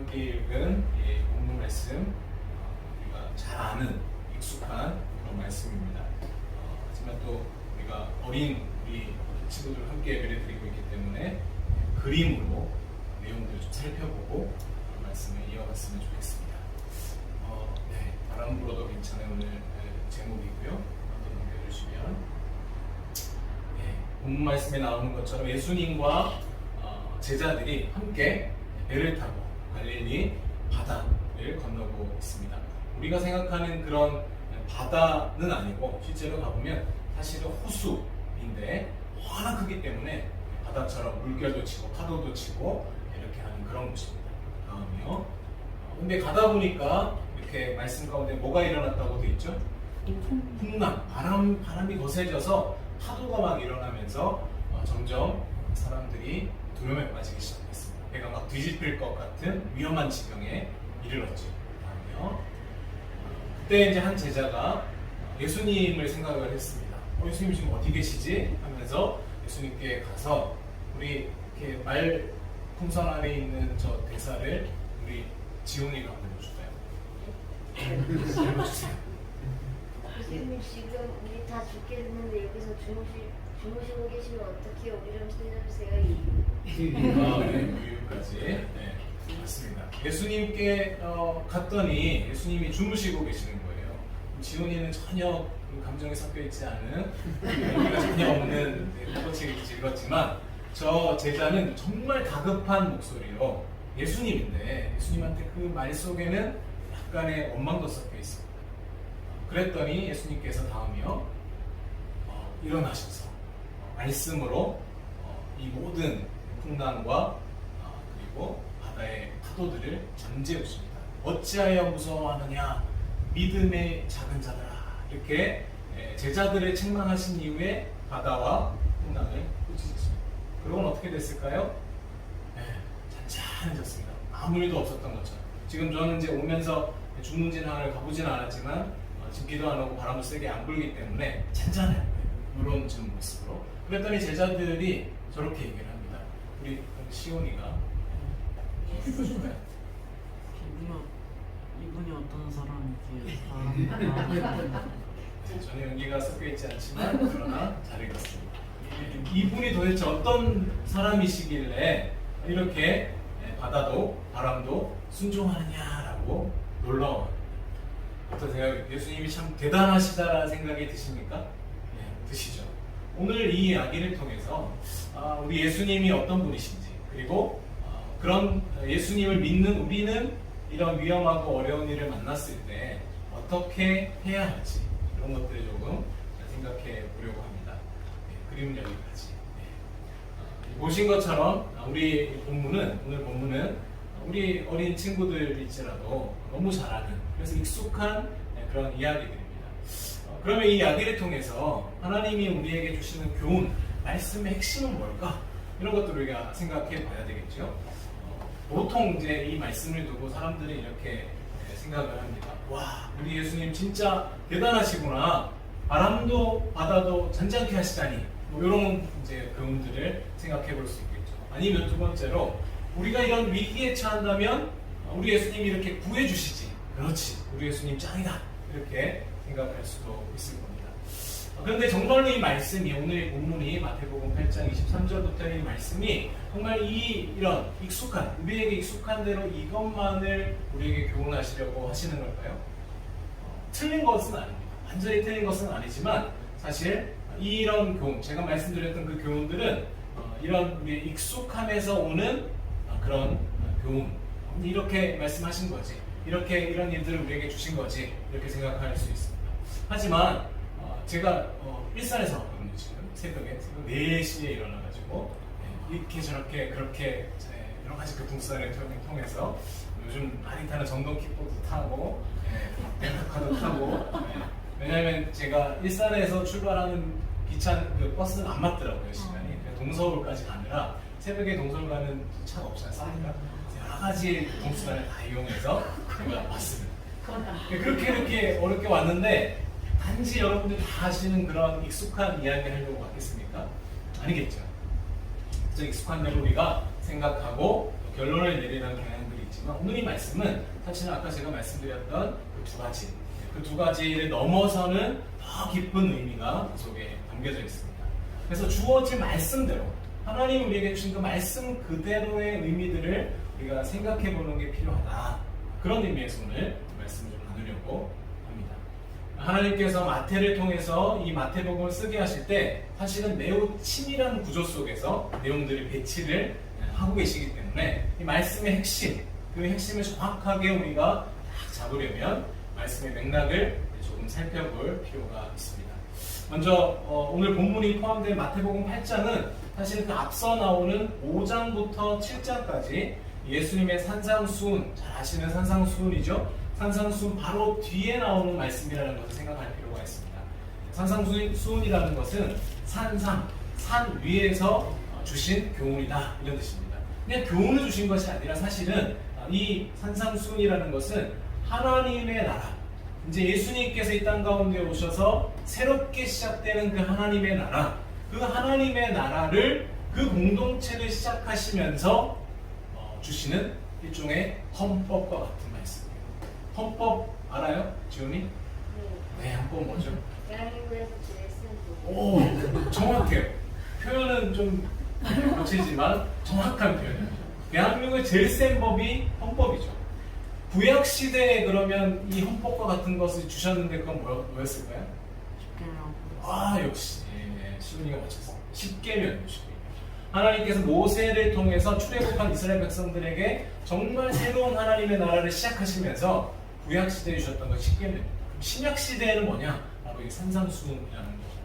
함께 읽은 이 본문 말씀, 우리가 잘 아는 익숙한 그런 말씀입니다. 하지만 또 우리가 어린 우리 친구들 함께 예배를 드리고 있기 때문에 그림으로 내용들을 좀 살펴보고 말씀을 이어갔으면 좋겠습니다. 바람 불어도 괜찮은 오늘 제목이고요. 한번 넘겨주시면, 본문 말씀에 나오는 것처럼 예수님과 제자들이 함께 배를 타고 갈릴리 바다를 건너고 있습니다. 우리가 생각하는 그런 바다는 아니고 실제로 가보면 사실은 호수인데 워낙 크기 때문에 바다처럼 물결도 치고 파도도 치고 이렇게 하는 그런 곳입니다. 다음이요. 근데 가다 보니까 이렇게 말씀 가운데 뭐가 일어났다고 되어 있죠? 풍랑, 바람이 거세져서 파도가 막 일어나면서 점점 사람들이 두려움에 빠지기 시작했습니다. 배가 막 뒤집힐 것 같은 위험한 지경에 이르렀죠. 다음이요. 그때 이제 한 제자가 예수님을 생각을 했습니다. 예수님 지금 어디 계시지? 하면서 예수님께 가서 우리 이렇게 말 풍선 안에 있는 저 대사를 우리 지훈이가 한번 해줄까요? 읽어주세요. 예수님 지금 우리 다 죽게 됐는데 여기서 주무시고 계시면 어떻게 우리 좀 살려주세요. 여기까지. 네, 맞습니다. 예수님께 갔더니 예수님이 주무시고 계시는 거예요. 지훈이는 전혀 감정이 섞여 있지 않은, 의미가 전혀 없는 꽃을 읽었지만 저 제자는 정말 다급한 목소리로 예수님인데 예수님한테 그 말 속에는 약간의 원망도 섞여 있습니다. 그랬더니 예수님께서 다음이요, 일어나셔서 말씀으로 이 모든 풍랑과 그리고 바다의 파도들을 잠재우십니다. 어찌하여 무서워하느냐 믿음의 작은 자들아, 이렇게 제자들을 책망하신 이후에 바다와 풍랑을 꾸짖으십니다. 그러고는 어떻게 됐을까요? 잔잔해졌습니다. 아무 일도 없었던 것처럼. 지금 저는 이제 오면서 중문진항을 가보지는 않았지만 지금 기도 안 하고 바람도 세게 안 불기 때문에 잔잔해요. 이런 지금 모습으로. 그랬더니 제자들이 저렇게 얘기를 합니다. 우리 시온이가 읽어줄까요? 이분이 어떤 사람인지 전혀 연기가 섞여 있지 않지만 그러나 잘 읽었습니다. 이분이 도대체 어떤 사람이시길래 이렇게 바다도 바람도 순종하느냐라고 놀라워요. 어떠세요? 예수님이 참 대단하시다라는 생각이 드십니까? 네, 드시죠. 오늘 이 이야기를 통해서 우리 예수님이 어떤 분이신지, 그리고 그런 예수님을 믿는 우리는 이런 위험하고 어려운 일을 만났을 때 어떻게 해야 할지, 이런 것들을 조금 생각해 보려고 합니다. 그림은 여기까지. 보신 것처럼 우리 본문은, 오늘 본문은 우리 어린 친구들일지라도 너무 잘 아는, 그래서 익숙한 그런 이야기들입니다. 그러면 이 이야기를 통해서 하나님이 우리에게 주시는 교훈, 말씀의 핵심은 뭘까? 이런 것들을 우리가 생각해 봐야 되겠죠. 보통 이제 이 말씀을 두고 사람들이 이렇게 생각을 합니다. 와, 우리 예수님 진짜 대단하시구나. 바람도 바다도 잔잔케 하시다니. 뭐 이런 이제 교훈들을 생각해 볼 수 있겠죠. 아니면 두 번째로, 우리가 이런 위기에 처한다면 우리 예수님이 이렇게 구해 주시지. 그렇지, 우리 예수님 짱이다. 이렇게 생각할 수도 있을 겁니다. 그런데 정말로 이 말씀이, 오늘 본문이 마태복음 8장 23절부터 이 말씀이 정말 이런 익숙한, 우리에게 익숙한 대로 이것만을 우리에게 교훈하시려고 하시는 걸까요? 틀린 것은 아닙니다. 완전히 틀린 것은 아니지만 사실 이런 교훈, 제가 말씀드렸던 그 교훈들은 이런 우리 익숙함에서 오는 그런 교훈, 이렇게 말씀하신 거지, 이렇게 이런 일들을 우리에게 주신 거지, 이렇게 생각할 수 있습니다. 하지만 제가 일산에서 왔거든요. 지금 새벽 4시에 일어나가지고 이렇게 저렇게 그렇게 여러 가지 교통수단을 통해서 요즘 많이 타는 전동 킥보드 타고 렌터카도 타고, 왜냐하면 제가 일산에서 출발하는 기차 그 버스는 안 맞더라고요, 시간이. 동서울까지 가느라 새벽에 동서울 가는 차가 없지 않습니까? 여러 가지 교통수단을 다 이용해서 제가 왔습니다. 그렇게 이렇게 어렵게 왔는데 단지 여러분들 다 아시는 그런 익숙한 이야기 하려고 왔겠습니까? 아니겠죠. 익숙한 대로 우리가 생각하고 결론을 내리는 경향들이 있지만 오늘 이 말씀은 사실은 아까 제가 말씀드렸던 그 두 가지를 넘어서는 더 깊은 의미가 그 속에 담겨져 있습니다. 그래서 주어진 말씀대로 하나님 우리에게 주신 그 말씀 그대로의 의미들을 우리가 생각해 보는 게 필요하다. 그런 의미에서 오늘 말씀을 좀 나누려고 합니다. 하나님께서 마태를 통해서 이 마태복음을 쓰게 하실 때 사실은 매우 치밀한 구조 속에서 내용들을 배치를 하고 계시기 때문에 이 말씀의 핵심, 그 핵심을 정확하게 우리가 딱 잡으려면 말씀의 맥락을 조금 살펴볼 필요가 있습니다. 먼저 오늘 본문이 포함된 마태복음 8장은 사실 그 앞서 나오는 5장부터 7장까지 예수님의 산상수훈, 잘 아시는 산상수훈이죠. 산상수훈 바로 뒤에 나오는 말씀이라는 것을 생각할 필요가 있습니다. 산상수훈이라는 것은 산상, 산 위에서 주신 교훈이다 이런 뜻입니다. 그냥 교훈을 주신 것이 아니라 사실은 이 산상수훈이라는 것은 하나님의 나라, 이제 예수님께서 이 땅 가운데 오셔서 새롭게 시작되는 그 하나님의 나라, 그 하나님의 나라를 그 공동체를 시작하시면서 주시는 일종의 헌법과 같은 말씀이에요. 헌법 알아요? 지훈이? 네, 헌법 뭐죠? 대한민국에서 제일 쓴 법. 오, 정확해요. 표현은 좀 거치지만 정확한 표현이에요. 대한민국의 제일 센 법이 헌법이죠. 구약 시대에 그러면 이 헌법과 같은 것을 주셨는데 그건 뭐였을까요? 아, 역시 시훈이가 맞췄어요. 십계명. 하나님께서 모세를 통해서 출애굽한 이스라엘 백성들에게 정말 새로운 하나님의 나라를 시작하시면서 구약 시대에 주셨던 것 십계명입니다. 신약 시대에는 뭐냐? 바로 이 산상수훈이라는 거죠.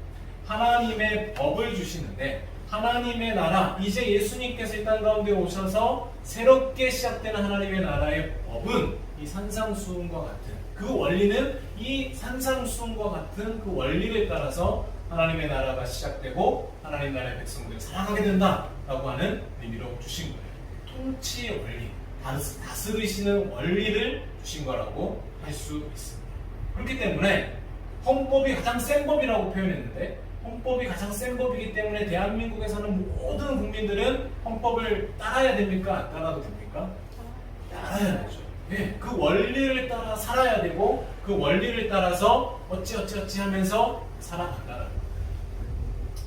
하나님의 법을 주시는데 하나님의 나라, 이제 예수님께서 이 땅 가운데 오셔서 새롭게 시작되는 하나님의 나라의 법은 이 산상수훈과 같은 그 원리는 이 산상수훈과 같은 그 원리를 따라서 하나님의 나라가 시작되고 하나님 나라의 백성들이 살아가게 된다라고 하는 의미로 주신 거예요. 통치의 원리, 다스리시는 원리를 주신 거라고 할 수 있습니다. 그렇기 때문에 헌법이 가장 센 법이라고 표현했는데 헌법이 가장 센 법이기 때문에 대한민국에서는 모든 국민들은 헌법을 따라야 됩니까? 안 따라도 됩니까? 따라야 되죠. 네, 그 원리를 따라 살아야 되고 그 원리를 따라서 어찌 하면서 살아간다는 거예요.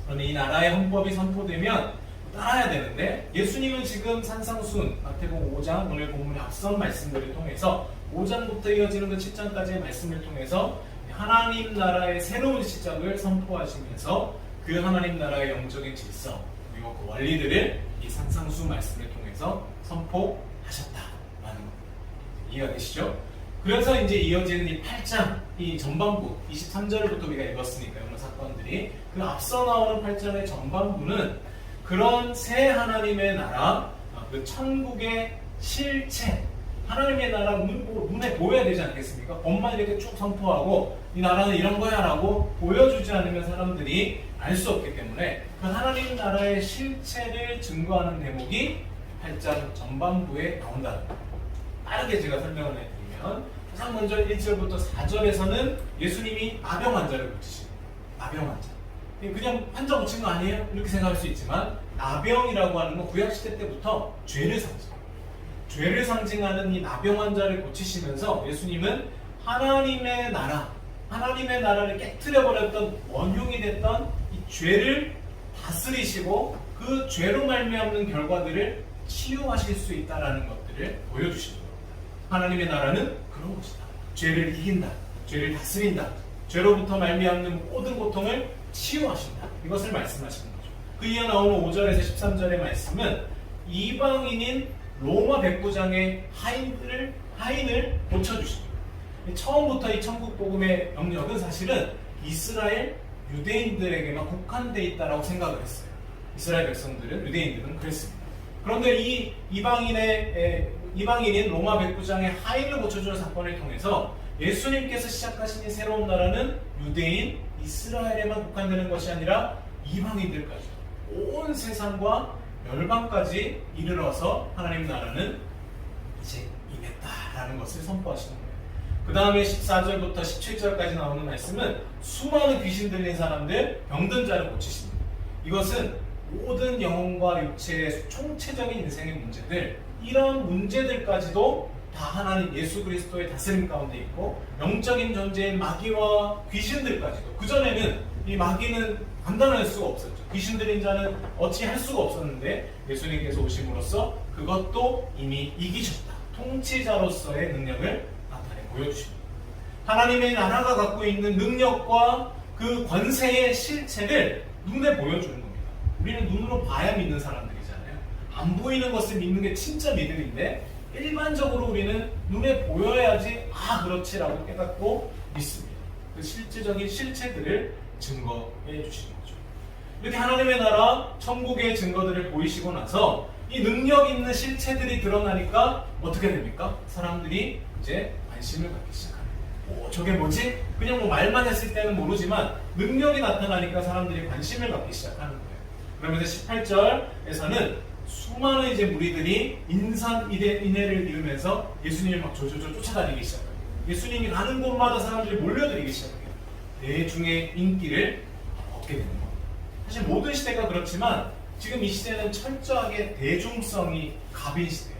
그런데 이 나라의 헌법이 선포되면 따라야 되는데 예수님은 지금 산상수훈 마태복음 5장 오늘 본문의 앞선 말씀들을 통해서 5장부터 이어지는 그 7장까지의 말씀을 통해서 하나님 나라의 새로운 시작을 선포하시면서 그 하나님 나라의 영적인 질서 그리고 그 원리들을 이 산상수 말씀을 통해서 선포하셨다라는 겁니다. 이해가 되시죠? 그래서 이제 이어지는 이 8장 이 전반부 23절부터 우리가 읽었으니까 이런 사건들이 그 앞서 나오는 8장의 전반부는 그런 새 하나님의 나라 그 천국의 실체 하나님의 나라 눈에 보여야 되지 않겠습니까? 법만 이렇게 쭉 선포하고 이 나라는 이런 거야 라고 보여주지 않으면 사람들이 알 수 없기 때문에 그 하나님 나라의 실체를 증거하는 대목이 8장 전반부에 나온다는 겁니다. 빠르게 제가 설명을 해드리면 가장 먼저 1절부터 4절에서는 예수님이 나병 환자를 고치십니다. 나병 환자. 그냥 환자 고친 거 아니에요? 이렇게 생각할 수 있지만 나병이라고 하는 건 구약시대 때부터 죄를 상징해요. 죄를 상징하는 이 나병 환자를 고치시면서 예수님은 하나님의 나라를 깨트려버렸던 원흉이 됐던 이 죄를 다스리시고 그 죄로 말미암는 결과들을 치유하실 수 있다는 것들을 보여주시는 겁니다. 하나님의 나라는 그런 것이다. 죄를 이긴다. 죄를 다스린다. 죄로부터 말미암는 모든 고통을 치유하신다. 이것을 말씀하시는 거죠. 그 이어 나오는 5절에서 13절의 말씀은 이방인인 로마 백부장의 하인을 고쳐주십니다. 처음부터 이 천국복음의 영역은 사실은 이스라엘 유대인들에게만 국한되어 있다고 생각을 했어요. 이스라엘 백성들은, 유대인들은 그랬습니다. 그런데 이 이방인인 로마 백부장의 하인을 고쳐주는 사건을 통해서 예수님께서 시작하신 이 새로운 나라는 유대인, 이스라엘에만 국한되는 것이 아니라 이방인들까지 온 세상과 열방까지 이르러서 하나님 나라는 이제 임했다라는 것을 선포하시는 거예요. 그 다음에 14절부터 17절까지 나오는 말씀은 수많은 귀신 들린 사람들, 병든 자를 고치십니다. 이것은 모든 영혼과 육체의 총체적인 인생의 문제들, 이런 문제들까지도 다 하나님 예수 그리스도의 다스림 가운데 있고 영적인 존재인 마귀와 귀신들까지도 그전에는 이 마귀는 판단할 수가 없었죠. 귀신들인 자는 어찌할 수가 없었는데 예수님께서 오심으로써 그것도 이미 이기셨다. 통치자로서의 능력을 나타내 보여주십니다. 하나님의 나라가 갖고 있는 능력과 그 권세의 실체를 눈에 보여주는 겁니다. 우리는 눈으로 봐야 믿는 사람들이잖아요. 안 보이는 것을 믿는 게 진짜 믿음인데 일반적으로 우리는 눈에 보여야지 그렇지라고 깨닫고 믿습니다. 그 실제적인 실체들을 증거해 주시는 거죠. 이렇게 하나님의 나라, 천국의 증거들을 보이시고 나서 이 능력 있는 실체들이 드러나니까 어떻게 됩니까? 사람들이 이제 관심을 갖기 시작합니다. 저게 뭐지? 그냥 뭐 말만 했을 때는 모르지만 능력이 나타나니까 사람들이 관심을 갖기 시작하는 거예요. 그러면서 18절에서는 수많은 이제 무리들이 인산인해를 이루면서 예수님을 막 쫓아다니기 시작해요. 예수님이 가는 곳마다 사람들이 몰려들기 시작해요. 대중의 인기를 얻게 되는 겁니다. 사실 모든 시대가 그렇지만 지금 이 시대는 철저하게 대중성이 갑인 시대예요.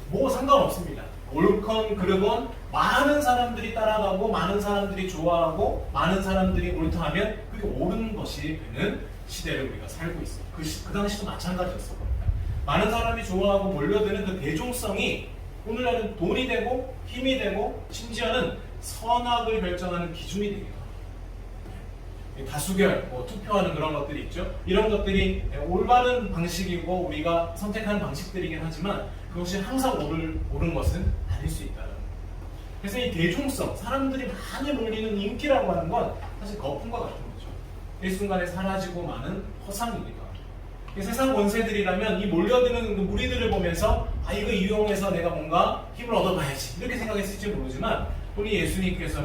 뭐 상관없습니다. 옳건 그르건 많은 사람들이 따라가고 많은 사람들이 좋아하고 많은 사람들이 옳다 하면 그게 옳은 것이 되는 시대를 우리가 살고 있어요. 그 당시도 마찬가지였을 겁니다. 많은 사람이 좋아하고 몰려드는 그 대중성이 오늘날은 돈이 되고 힘이 되고 심지어는 선악을 결정하는 기준이 되기도 합니다. 다수결, 투표하는 그런 것들이 있죠. 이런 것들이 올바른 방식이고 우리가 선택하는 방식들이긴 하지만 그것이 항상 옳은 것은 아닐 수 있다는 거예요. 그래서 이 대중성, 사람들이 많이 몰리는 인기라고 하는 건 사실 거품과 같은 거죠. 일순간에 사라지고 마는 허상이기도 합니다. 세상 권세들이라면 이 몰려드는 그 무리들을 보면서 이거 이용해서 내가 뭔가 힘을 얻어가야지 이렇게 생각했을지 모르지만 우리 예수님께서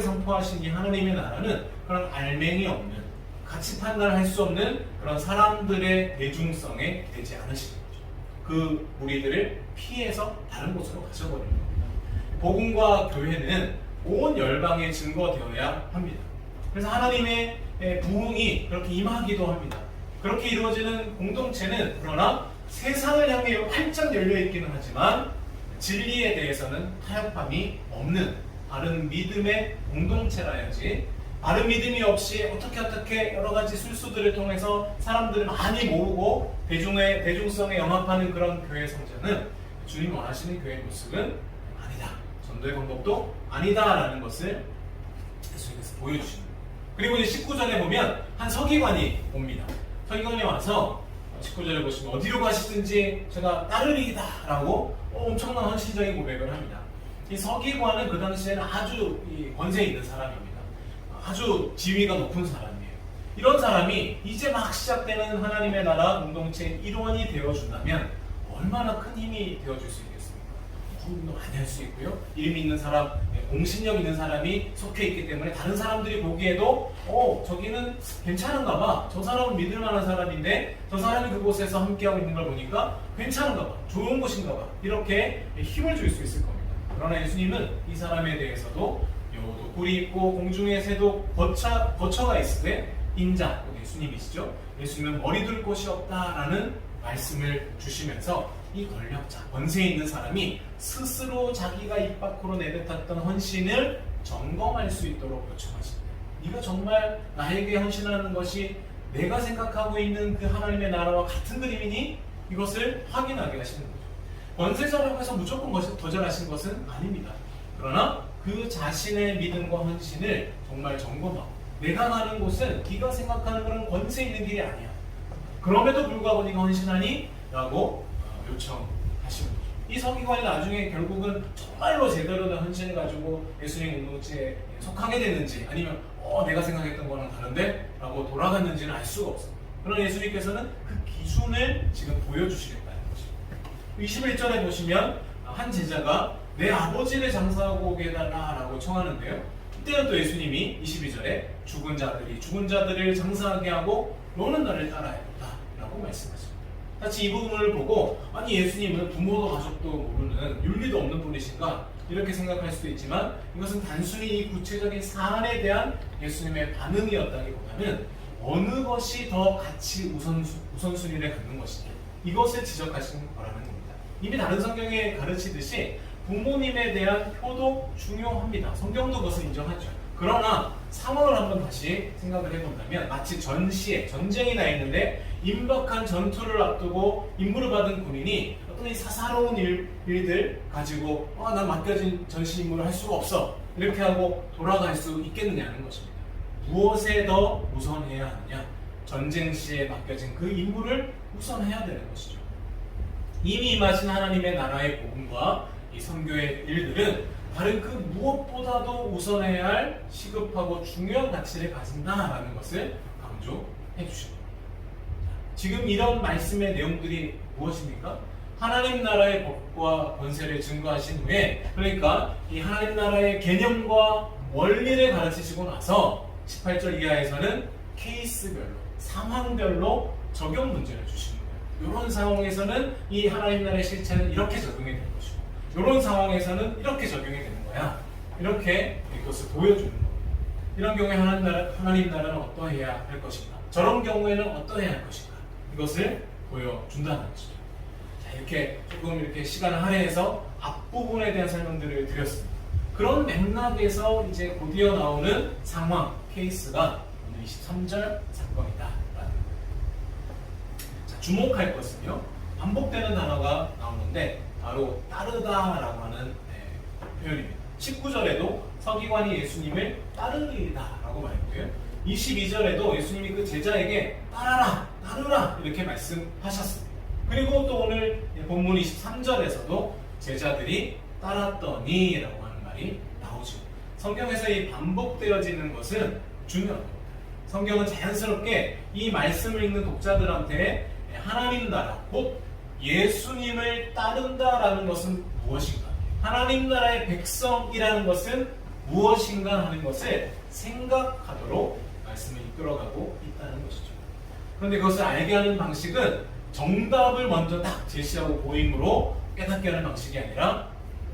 선포하신 이 하나님의 나라는 그런 알맹이 없는 가치 판단할 수 없는 그런 사람들의 대중성에 되지 않으시는 거죠. 그 무리들을 피해서 다른 곳으로 가셔버리는 겁니다. 복음과 교회는 온 열방에 증거되어야 합니다. 그래서 하나님의 부흥이 그렇게 임하기도 합니다. 그렇게 이루어지는 공동체는 그러나 세상을 향해 활짝 열려있기는 하지만 진리에 대해서는 타협함이 없는 바른 믿음의 공동체라야지 바른 믿음이 없이 어떻게 여러 가지 술수들을 통해서 사람들을 많이 모으고 대중성에 영합하는 그런 교회 성전은 주님 원하시는 교회 모습은 아니다. 전도의 방법도 아니다라는 것을 예수님께서 보여주십니다. 그리고 이제 19절에 보면 한 서기관이 옵니다. 서기관이 와서 19절에 보시면 어디로 가시든지 제가 따르리이다 라고 엄청난 헌신적인 고백을 합니다. 이 서기관은 그 당시에는 아주 권세 있는 사람입니다. 아주 지위가 높은 사람이에요. 이런 사람이 이제 막 시작되는 하나님의 나라 공동체의 일원이 되어준다면 얼마나 큰 힘이 되어줄 수 있겠습니까? 공부도 많이 할 수 있고요. 이름 있는 사람, 공신력 있는 사람이 속해 있기 때문에 다른 사람들이 보기에도 저기는 괜찮은가 봐. 저 사람은 믿을 만한 사람인데 저 사람이 그곳에서 함께하고 있는 걸 보니까 괜찮은가 봐. 좋은 곳인가 봐. 이렇게 힘을 줄 수 있을 겁니다. 그러나 예수님은 이 사람에 대해서도 여도 뿔이 있고 공중의 새도 거처가 있을 때 인자, 예수님이시죠. 예수님은 머리 둘 곳이 없다라는 말씀을 주시면서 이 권력자, 권세 있는 사람이 스스로 자기가 입 밖으로 내뱉었던 헌신을 점검할 수 있도록 요청하십니다. 네가 정말 나에게 헌신하는 것이 내가 생각하고 있는 그 하나님의 나라와 같은 그림이니? 이것을 확인하게 하시는 거죠. 권세자라고 해서 무조건 거절하신 것은 아닙니다. 그러나 그 자신의 믿음과 헌신을 정말 점검하고 내가 가는 곳은 네가 생각하는 그런 권세 있는 길이 아니야. 그럼에도 불구하고 네가 헌신하니? 라고 요청하시는 거죠. 이 서기관이 나중에 결국은 정말로 제대로 된 헌신을 가지고 예수님 공동체에 속하게 됐는지 아니면 내가 생각했던 거랑 다른데? 라고 돌아갔는지는 알 수가 없습니다. 그러나 예수님께서는 그 기준을 지금 보여주시겠다는 것입니다. 21절에 보시면 한 제자가 내 아버지를 장사하고 오게 해달라 라고 청하는데요. 이때는 또 예수님이 22절에 죽은 자들을 장사하게 하고 너는 나를 따라야겠다 라고 말씀하십니다. 같이 이 부분을 보고 아니 예수님은 부모도 가족도 모르는 윤리도 없는 분이신가 이렇게 생각할 수도 있지만 이것은 단순히 이 구체적인 사안에 대한 예수님의 반응이었다기보다는 어느 것이 더 가치 우선순위를 갖는 것이냐 이것을 지적하시는 거라는 겁니다. 이미 다른 성경에 가르치듯이 부모님에 대한 효도 중요합니다. 성경도 그것을 인정하죠. 그러나 상황을 한번 다시 생각을 해본다면 마치 전시에 전쟁이 나 있는데 임박한 전투를 앞두고 임무를 받은 군인이 어떤 이 사사로운 일들 가지고 난 맡겨진 전시 임무를 할 수가 없어 이렇게 하고 돌아갈 수 있겠느냐는 것입니다. 무엇에 더 우선해야 하느냐? 전쟁 시에 맡겨진 그 임무를 우선해야 되는 것이죠. 이미 임하신 하나님의 나라의 복음과 이 선교의 일들은 다른 그 무엇보다도 우선해야 할 시급하고 중요한 가치를 가진다라는 것을 강조해 주십니다. 지금 이런 말씀의 내용들이 무엇입니까? 하나님 나라의 법과 권세를 증거하신 후에, 그러니까 이 하나님 나라의 개념과 원리를 가르치시고 나서 18절 이하에서는 케이스별로, 상황별로 적용 문제를 주시는 거예요. 이런 상황에서는 이 하나님 나라의 실체는 이렇게 적용이 되는 것이고, 이런 상황에서는 이렇게 적용이 되는 거야. 이렇게 이것을 보여주는 거예요. 이런 경우에 하나님 나라는 어떠해야 할 것인가? 저런 경우에는 어떠해야 할 것인가? 이것을 보여준다는 것이죠. 자, 이렇게 조금 이렇게 시간을 할애해서 앞부분에 대한 설명들을 드렸습니다. 그런 맥락에서 이제 곧이어 나오는 상황, 케이스가 오늘 23절 사건이다. 자, 주목할 것은요, 반복되는 단어가 나오는데 바로 따르다라고 하는 표현입니다. 19절에도 서기관이 예수님을 따르리다라고 말했고요. 22절에도 예수님이 그 제자에게 따라라, 따르라 이렇게 말씀하셨습니다. 그리고 또 오늘 본문 23절에서도 제자들이 따랐더니 라고 하는 말이 나오죠. 성경에서 이 반복되어지는 것은 중요한 겁니다. 성경은 자연스럽게 이 말씀을 읽는 독자들한테 하나님 나라, 곧 예수님을 따른다라는 것은 무엇인가, 하나님 나라의 백성이라는 것은 무엇인가 하는 것을 생각하도록 말씀을 이끌어가고 있다는 것이죠. 그런데 그것을 알게 하는 방식은 정답을 먼저 딱 제시하고 보임으로 깨닫게 하는 방식이 아니라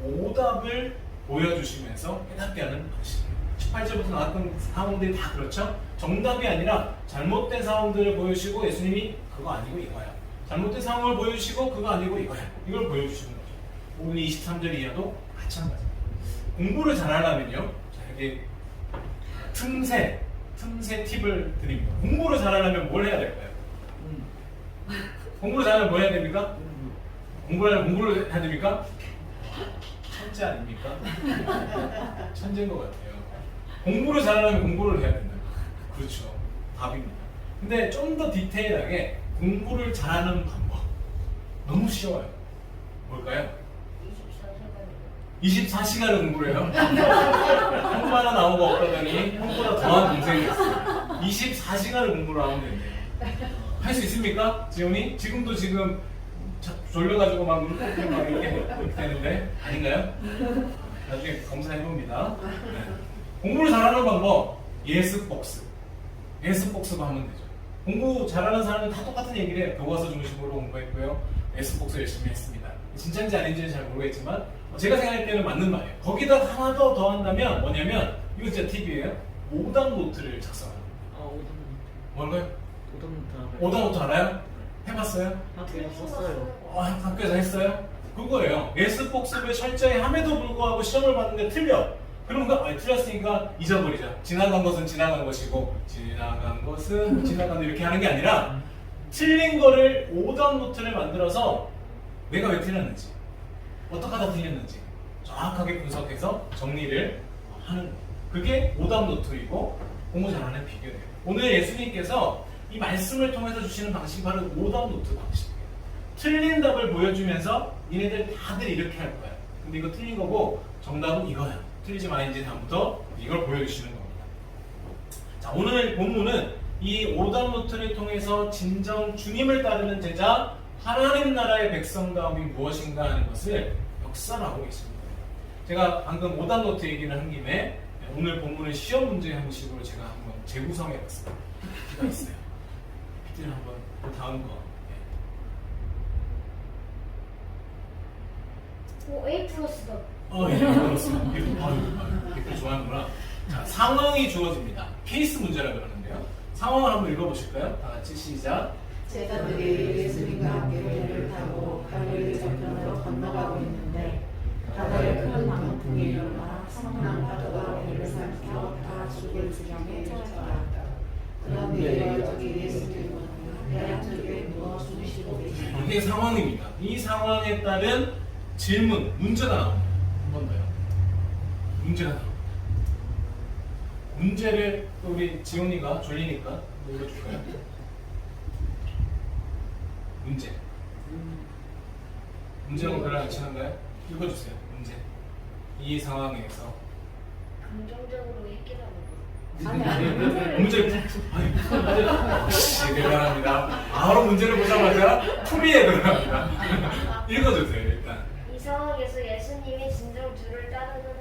오답을 보여주시면서 깨닫게 하는 방식이에요. 18절부터 나왔던 상황들이 다 그렇죠. 정답이 아니라 잘못된 상황들을 보여주시고 예수님이 그거 아니고 이거야, 잘못된 상황을 보여주시고 그거 아니고 이거야, 이걸 보여주시는 거죠. 오늘 23절 이하도 마찬가지입니다. 공부를 잘하려면요, 자, 이렇게 틈새 팁을 드립니다. 공부를 잘하려면 뭘 해야 될까요? 공부를 잘하려면 뭐 해야 됩니까? 공부를 해야 됩니까? 천재 아닙니까? 천재인 것 같아요. 공부를 잘하려면 공부를 해야 된다. 그렇죠. 답입니다. 근데 좀 더 디테일하게 공부를 잘하는 방법 너무 쉬워요. 뭘까요? 24시간을 공부를 해요. 형 하나 나오고 없다더니 형보다 더한 동생이 있어요. 24시간을 공부를 하면 된대요. 할 수 있습니까? 지훈이? 지금도 지금 졸려가지고 막 이렇게 되는데 아닌가요? 나중에 검사해봅니다. 네. 공부를 잘하는 방법, 예스복스가 하면 되죠. 공부 잘하는 사람은 다 똑같은 얘기를 해요. 교과서 중심으로 공부했고요, 예스복스 열심히 했습니다. 진짜인지 아닌지는 잘 모르겠지만 제가 생각할 때는 맞는 말이에요. 거기다 하나 더 한다면 뭐냐면, 이거 진짜 팁이에요. 오답 노트를 작성하는 거예요. 뭔가요? 오답 노트 알아요? 해봤어요? 학교에서 썼어요. 학교에서 했어요? 그거예요. 예스복습을 철저히 함에도 불구하고 시험을 봤는데 틀려. 그러면 틀렸으니까 잊어버리자. 지나간 것은 지나간 것이고, 지나간 것은 지나간 이렇게 하는 게 아니라 틀린 거를 오답 노트를 만들어서 내가 왜 틀렸는지, 어떻게 하다 틀렸는지 정확하게 분석해서 정리를 하는 거예요. 그게 오답 노트이고 공부 잘하는 비결이에요. 오늘 예수님께서 이 말씀을 통해서 주시는 방식이 바로 오답 노트 방식이에요. 틀린 답을 보여주면서 니네들 다들 이렇게 할 거야. 근데 이거 틀린 거고 정답은 이거야. 틀리지 말인지 다음부터 이걸 보여주시는 겁니다. 자, 오늘 본문은 이 오답 노트를 통해서 진정 주님을 따르는 제자, 하나님 나라의 백성다움이 무엇인가 하는 것을 역설하고 있습니다. 제가 방금 오답 노트 얘기를 한 김에 오늘 본문을 시험 문제 형식으로 제가 한번 재구성해봤습니다. PPT가 있어요. PPT를 한번 그 다음 거. A 플러스다. 예, 그렇습니다. 댓글 좋아하는구나. 자, 상황이 주어집니다. 케이스 문제라고 그러는데요. 상황을 한번 읽어보실까요? 다 같이 시작. 제자들이 예수님과 함께 배를 타고 갈릴리 저편으로 건너가고 있는데 바다에 큰 강풍이 일어나 성난 파도가 배를 삼켜 다 죽을 지경에 처했다. 그런데 여기 예수님은 배 한쪽에 누워 주무시고 계시다. 이게 상황입니다. 이 상황에 따른 질문, 문제가 나옵니다. 한 번 더요. 문제가 나옵니다. 문제를 또 우리 지훈이가 졸리니까 읽어줄까요? 문제. 문제는 그랑 친한가요? 읽어주세요. 문제. 이 상황에서 긍정적으로 해결하는 문제. 아니 무슨 문제? 대단합니다. 바로 문제를 보자마자 풀이에 들어갑니다. 읽어주세요 일단. 거. 이 상황에서 예수님이 진정 주를 따르는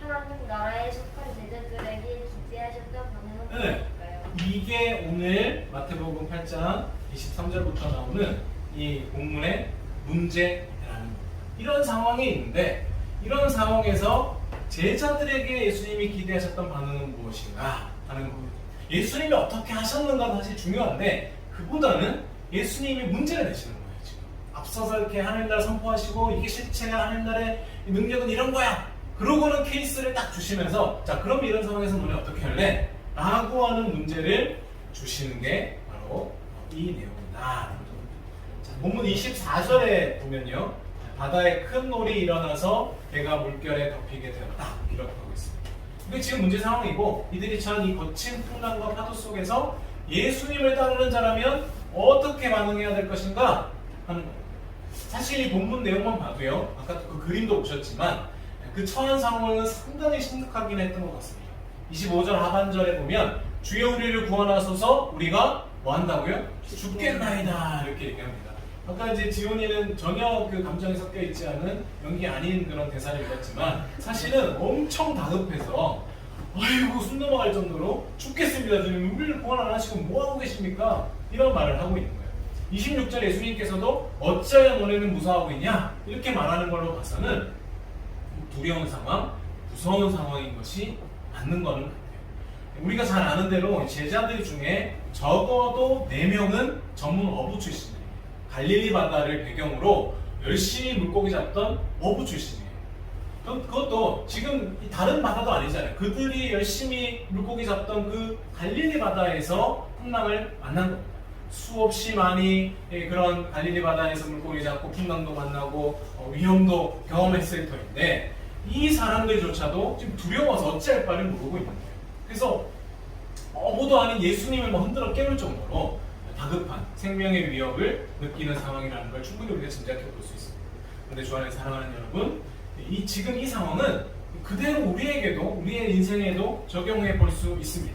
하나님 나라에 속한 제자들에게 기대하셨던 반응은 네. 무엇일까요? 이게 오늘 마태복음 8장 23절부터 나오는 이 본문의 문제라는 이런 상황이 있는데, 이런 상황에서 제자들에게 예수님이 기대하셨던 반응은 무엇인가 하는 겁니다. 예수님이 어떻게 하셨는가가 사실 중요한데, 그보다는 예수님이 문제를 내시는 거예요. 지금 앞서서 이렇게 하나님 나라 선포하시고 이게 실체야, 하나님 나라의 능력은 이런 거야, 그러고는 케이스를 딱 주시면서, 자 그럼 이런 상황에서 너네 어떻게 할래? 라고 하는 문제를 주시는 게 바로 이 내용이다. 자, 본문 24절에 보면요, 바다에 큰 놀이 일어나서 배가 물결에 덮이게 되었다 기록하고 있습니다. 이게 지금 문제 상황이고, 이들이 처한 이 거친 풍랑과 파도 속에서 예수님을 따르는 자라면 어떻게 반응해야 될 것인가 하는 거예요. 사실 이 본문 내용만 봐도요, 아까 그 그림도 보셨지만 그 처한 상황은 상당히 심각하긴 했던 것 같습니다. 25절 하반절에 보면 주여 우리를 구원하소서, 우리가 뭐 한다고요? 죽겠나이다 이렇게 얘기합니다. 아까 이제 지훈이는 전혀 그 감정이 섞여 있지 않은 연기 아닌 그런 대사를 읽었지만, 사실은 엄청 다급해서 아이고 숨 넘어갈 정도로 죽겠습니다 주님, 우리를 구원 안 하시고 뭐 하고 계십니까? 이런 말을 하고 있는 거예요. 26절 예수님께서도 어찌하여 너네는 무서워하고 있냐 이렇게 말하는 걸로 봐서는 두려운 상황, 무서운 상황인 것이 맞는 거는 같아요. 우리가 잘 아는 대로 제자들 중에 적어도 4명은 전문 어부 출신입니다. 갈릴리 바다를 배경으로 열심히 물고기 잡던 어부 출신이에요. 그것도 지금 다른 바다도 아니잖아요. 그들이 열심히 물고기 잡던 그 갈릴리 바다에서 풍랑을 만난 겁니다. 수없이 많이 그런 갈릴리 바다에서 물고기 잡고 풍랑도 만나고 위험도 경험했을 터인데, 이 사람들조차도 지금 두려워서 어찌할 바를 모르고 있는 거예요. 그래서 어부도 아닌 예수님을 흔들어 깨울 정도로 다급한 생명의 위협을 느끼는 상황이라는 걸 충분히 우리가 짐작해 볼 수 있습니다. 그런데 주 안에 사랑하는 여러분, 지금 이 상황은 그대로 우리의 인생에도 적용해 볼 수 있습니다.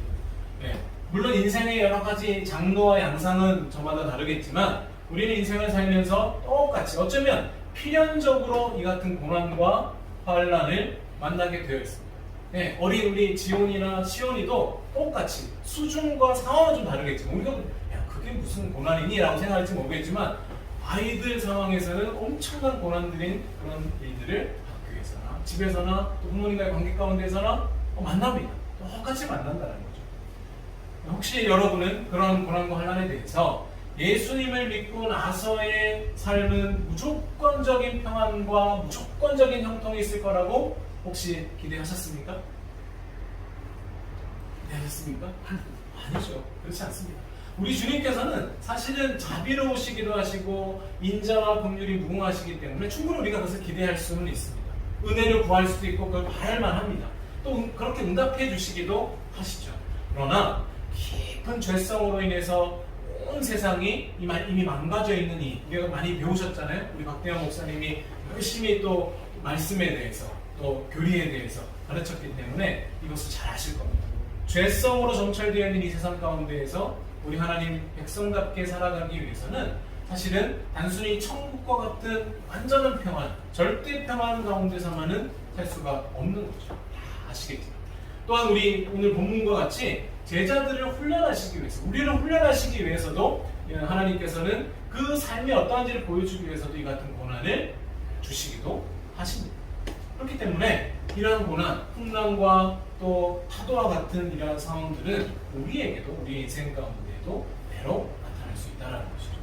네. 물론 인생의 여러 가지 장르와 양상은 저마다 다르겠지만, 우리는 인생을 살면서 똑같이 어쩌면 필연적으로 이 같은 고난과 환란을 만나게 되어 있습니다. 네, 어린 우리 지온이나 시온이도 똑같이 수준과 상황은 좀 다르겠지만, 우리가 야 그게 무슨 고난이니? 라고 생각할지 모르겠지만, 아이들 상황에서는 엄청난 고난들인 그런 일들을 학교에서나 집에서나 또 부모님과의 관계 가운데서나 만납니다. 똑같이 만난다는 거죠. 혹시 여러분은 그런 고난과 환란에 대해서 예수님을 믿고 나서의 삶은 무조건적인 평안과 무조건적인 형통이 있을 거라고 혹시 기대하셨습니까? 기대하셨습니까? 아니죠. 그렇지 않습니다. 우리 주님께서는 사실은 자비로우시기도 하시고 인자와 긍휼이 무궁하시기 때문에 충분히 우리가 그것을 기대할 수는 있습니다. 은혜를 구할 수도 있고 그걸 바랄 만합니다. 또 그렇게 응답해 주시기도 하시죠. 그러나 깊은 죄성으로 인해서 온 세상이 이미 망가져 있는 우리가 많이 배우셨잖아요. 우리 박대영 목사님이 열심히 또 말씀에 대해서 또 교리에 대해서 가르쳤기 때문에 이것을 잘 아실 겁니다. 죄성으로 점철되어 있는 이 세상 가운데에서 우리 하나님 백성답게 살아가기 위해서는 사실은 단순히 천국과 같은 완전한 평안, 절대 평안 가운데서만은 살 수가 없는 거죠. 다 아시겠죠? 또한 우리 오늘 본문과 같이 제자들을 훈련하시기 위해서, 우리를 훈련하시기 위해서도 하나님께서는 그 삶이 어떠한지를 보여주기 위해서도 이 같은 고난을 주시기도 하십니다. 그렇기 때문에 이러한 고난, 풍랑과 또 파도와 같은 이러한 상황들은 우리에게도, 우리 인생 가운데에도 때로 나타날 수 있다는 것이죠.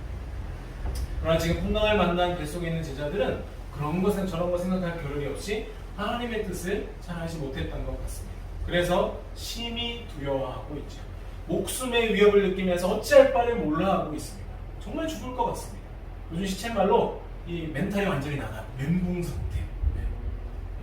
그러나 지금 풍랑을 만난 뱃속에 있는 제자들은 그런 것 저런 것 생각할 겨를이 없이 하나님의 뜻을 잘 알지 못했던 것 같습니다. 그래서 심히 두려워하고 있죠. 목숨의 위협을 느끼면서 어찌할 바를 몰라 하고 있습니다. 정말 죽을 것 같습니다. 요즘 시쳇말로 이 멘탈이 완전히 나가 멘붕 상태,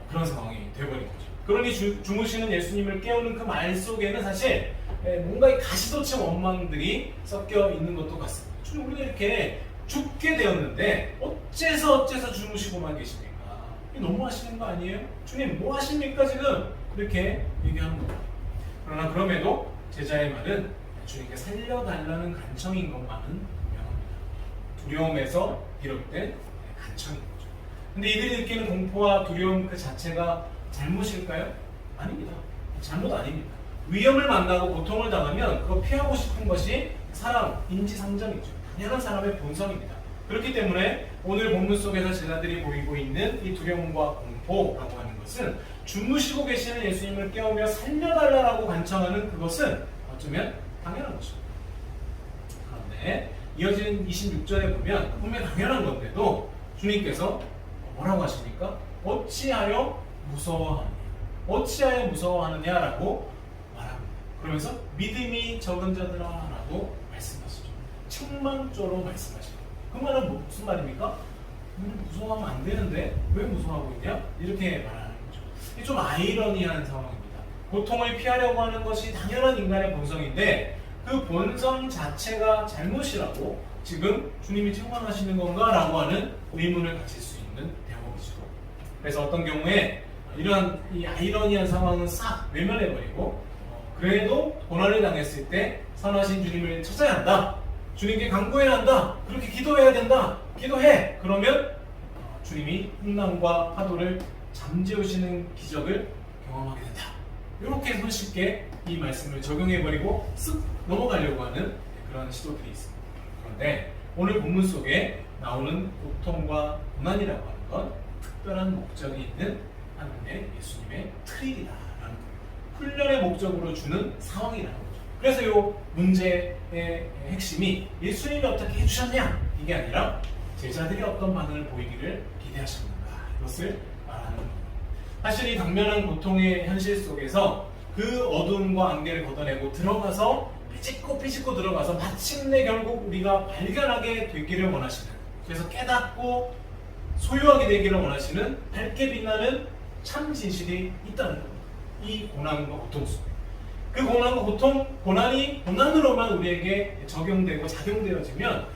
그런 상황이 되어버린 거죠. 그러니 주무시는 예수님을 깨우는 그 말 속에는 사실 뭔가 이 가시돋친 원망들이 섞여 있는 것도 같습니다. 주님, 우리가 이렇게 죽게 되었는데 어째서 주무시고만 계십니까? 너무 하시는 거 아니에요? 주님, 뭐 하십니까 지금? 이렇게 얘기하는 겁니다. 그러나 그럼에도 제자의 말은 주님께 살려달라는 간청인 것만은 분명합니다. 두려움에서 비롯된 간청인 거죠. 근데 이들이 느끼는 공포와 두려움 그 자체가 잘못일까요? 아닙니다. 잘못 아닙니다. 위험을 만나고 고통을 당하면 그거 피하고 싶은 것이 사람, 인지상정이죠. 당연한 사람의 본성입니다. 그렇기 때문에 오늘 본문 속에서 제자들이 보이고 있는 이 두려움과 공포라고 하는 것은 주무시고 계시는 예수님을 깨우며 살려달라고 간청하는 그것은 어쩌면 당연한 것입니다. 그런데 이어지는 26절에 보면 분명히 당연한 건데도 주님께서 뭐라고 하십니까? 어찌하여 무서워하느냐? 어찌하여 무서워하느냐라고 말합니다. 그러면서 믿음이 적은 자들아 라고 말씀하시죠. 책망조로 말씀하시죠. 그 말은 무슨 말입니까? 무서워하면 안 되는데 왜 무서워하고 있냐? 이렇게 말하는 거죠. 이게 좀 아이러니한 상황입니다. 고통을 피하려고 하는 것이 당연한 인간의 본성인데 그 본성 자체가 잘못이라고 지금 주님이 책망하시는 건가? 라고 하는 의문을 가질 수 있는 대목이죠. 그래서 어떤 경우에 이러한 이 아이러니한 상황은 싹 외면해버리고 그래도 고난을 당했을 때 선하신 주님을 찾아야 한다. 주님께 간구해야 한다. 그렇게 기도해야 된다. 기도해. 그러면 주님이 풍랑과 파도를 잠재우시는 기적을 경험하게 된다. 이렇게 손쉽게 이 말씀을 적용해버리고 쓱 넘어가려고 하는 그런 시도들이 있습니다. 그런데 오늘 본문 속에 나오는 고통과 고난이라고 하는 건 특별한 목적이 있는 하나님의 예수님의 트릭이다라는 거예요. 훈련의 목적으로 주는 상황이라는 거죠. 그래서 이 문제의 핵심이 예수님이 어떻게 해주셨냐 이게 아니라 제자들이 어떤 반응을 보이기를 기대하셨는가 이것을 말하는 겁니다. 사실 이 당면한 고통의 현실 속에서 그 어둠과 안개를 걷어내고 들어가서 삐짓고 들어가서 마침내 결국 우리가 발견하게 되기를 원하시는, 그래서 깨닫고 소유하게 되기를 원하시는 밝게 빛나는 참 진실이 있다는 겁니다. 이 고난과 고통 속에 그 고난과 고통, 고난이 고난으로만 우리에게 적용되고 작용되어지면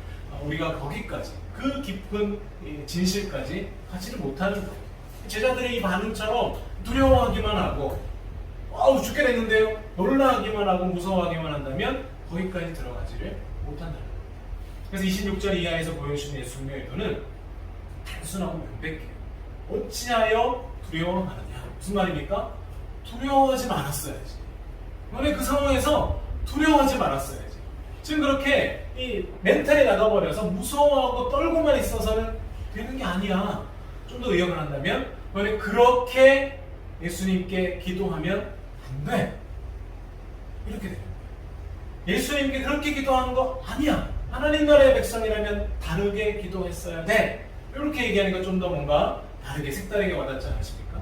우리가 거기까지 그 깊은 진실까지 가지를 못하는 거예요. 제자들의 이 반응처럼 두려워하기만 하고 죽게 됐는데요 놀라기만 하고 무서워하기만 한다면 거기까지 들어가지를 못한다는 거예요. 그래서 26절 이하에서 보여주신 예수님의 의도는 단순하고 명백해요. 어찌하여 두려워하느냐? 무슨 말입니까? 두려워하지 말았어야지. 만약 그 상황에서 두려워하지 말았어야지. 지금 그렇게 이 멘탈이 나가버려서 무서워하고 떨고만 있어서는 되는 게 아니야. 좀 더 의역을 한다면 만약 그렇게 예수님께 기도하면 안 돼. 이렇게 되는 거예요. 예수님께 그렇게 기도하는 거 아니야. 하나님 나라의 백성이라면 다르게 기도했어야 돼. 이렇게 얘기하니까 좀 더 뭔가 다르게 색다르게 와닿지 않으십니까?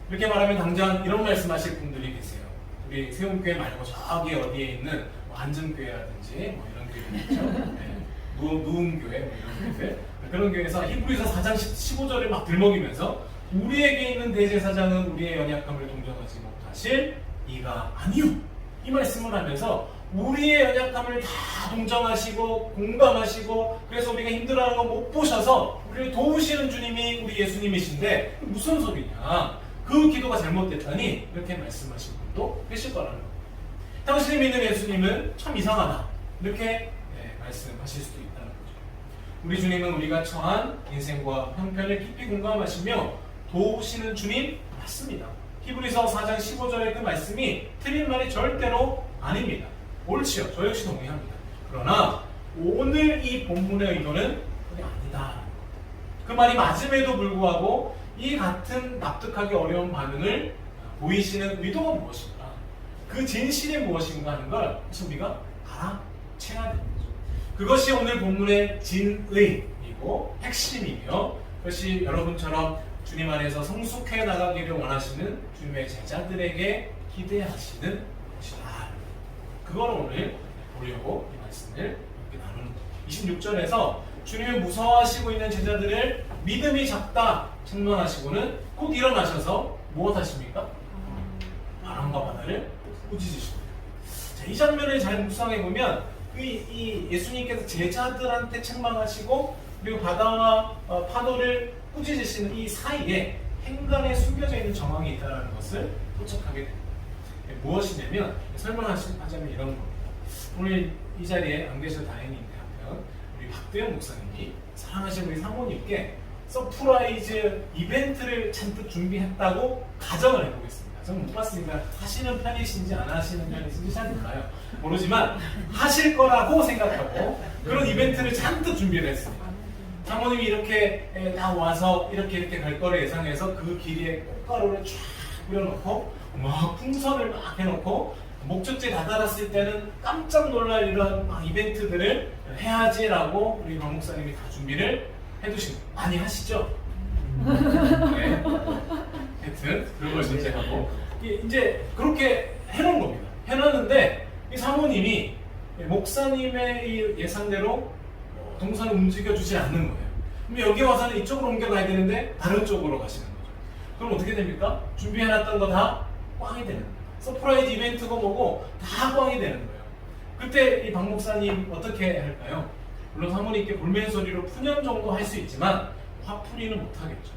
이렇게 말하면 당장 이런 말씀하실 분들이 계세요. 우리 세움교회 말고 저기 어디에 있는 안전교회라든지 이런 교회들 있죠. 네. 누움교회 이런 교회들, 그런 교회에서 히브리서 4장 15절을 막 들먹이면서 우리에게 있는 대제사장은 우리의 연약함을 동정하지 못하실 이가 아니요, 이 말씀을 하면서 우리의 연약함을 다 동정하시고 공감하시고 그래서 우리가 힘들어하는 거 못 보셔서 우리를 도우시는 주님이 우리 예수님이신데 무슨 소리냐, 그 기도가 잘못됐다니 이렇게 말씀하신 분도 계실 거라는 겁니다. 당신이 믿는 예수님은 참 이상하다 이렇게 말씀하실 수도 있다는 거죠. 우리 주님은 우리가 처한 인생과 형편을 깊이 공감하시며 도우시는 주님 맞습니다. 히브리서 4장 15절의 그 말씀이 틀린 말이 절대로 아닙니다. 옳지요. 저 역시 동의합니다. 그러나 오늘 이 본문의 의도는 그게 아니다. 그 말이 맞음에도 불구하고 이 같은 납득하기 어려운 반응을 보이시는 의도가 무엇인가, 그 진실이 무엇인가 하는 걸 우리가 알아채야 됩니다. 그것이 오늘 본문의 진의입니다. 원리고 핵심이며 그것이 여러분처럼 주님 안에서 성숙해 나가기를 원하시는 주님의 제자들에게 기대하시는 것이다. 그걸 오늘 보려고 이 말씀을 이렇게 나누는 거예요. 26절에서 주님이 무서워하시고 있는 제자들을 믿음이 작다 책망하시고는 곧 일어나셔서 무엇 하십니까? 바람과 바다를 꾸짖으십니다. 자, 이 장면을 잘 묵상해 보면 이 예수님께서 제자들한테 책망하시고 그리고 바다와 파도를 꾸짖으시는 이 사이에 행간에 숨겨져 있는 정황이 있다는 것을 포착하게 됩니다. 무엇이냐면 설명하자면 이런 겁니다. 오늘 이 자리에 안 계셔도 다행인데 한편 우리 박대현 목사님이 사랑하시는 우리 사모님께 서프라이즈 이벤트를 잔뜩 준비했다고 가정을 해보겠습니다. 저는 못 봤으니까 하시는 편이신지 안 하시는 편이신지 잘 몰라요. 모르지만 하실 거라고 생각하고 그런 이벤트를 잔뜩 준비를 했습니다. 사모님이 이렇게 나와서 이렇게 갈 거를 예상해서 그 길에 꽃가루를 쫙 뿌려놓고 막 풍선을 막 해놓고 목적지에 다다랐을 때는 깜짝 놀랄 이런 막 이벤트들을 해야지라고 우리 박 목사님이 다 준비를 해두신 거예요. 많이 하시죠? 네. 하여튼 그런 걸 전제하고 이제 그렇게 해놓은 겁니다. 해놨는데 이 사모님이 목사님의 이 예상대로 동선을 움직여주지 않는 거예요. 그럼 여기 와서는 이쪽으로 옮겨가야 되는데 다른 쪽으로 가시는 거죠. 그럼 어떻게 됩니까? 준비해놨던 거 다 꽝이 되는 거예요. 서프라이즈 이벤트고 뭐고 다 꽝이 되는 거예요. 그때 이 박 목사님 어떻게 할까요? 물론 사모님께 볼멘 소리로 푸념 정도 할 수 있지만 화풀이는 못하겠죠.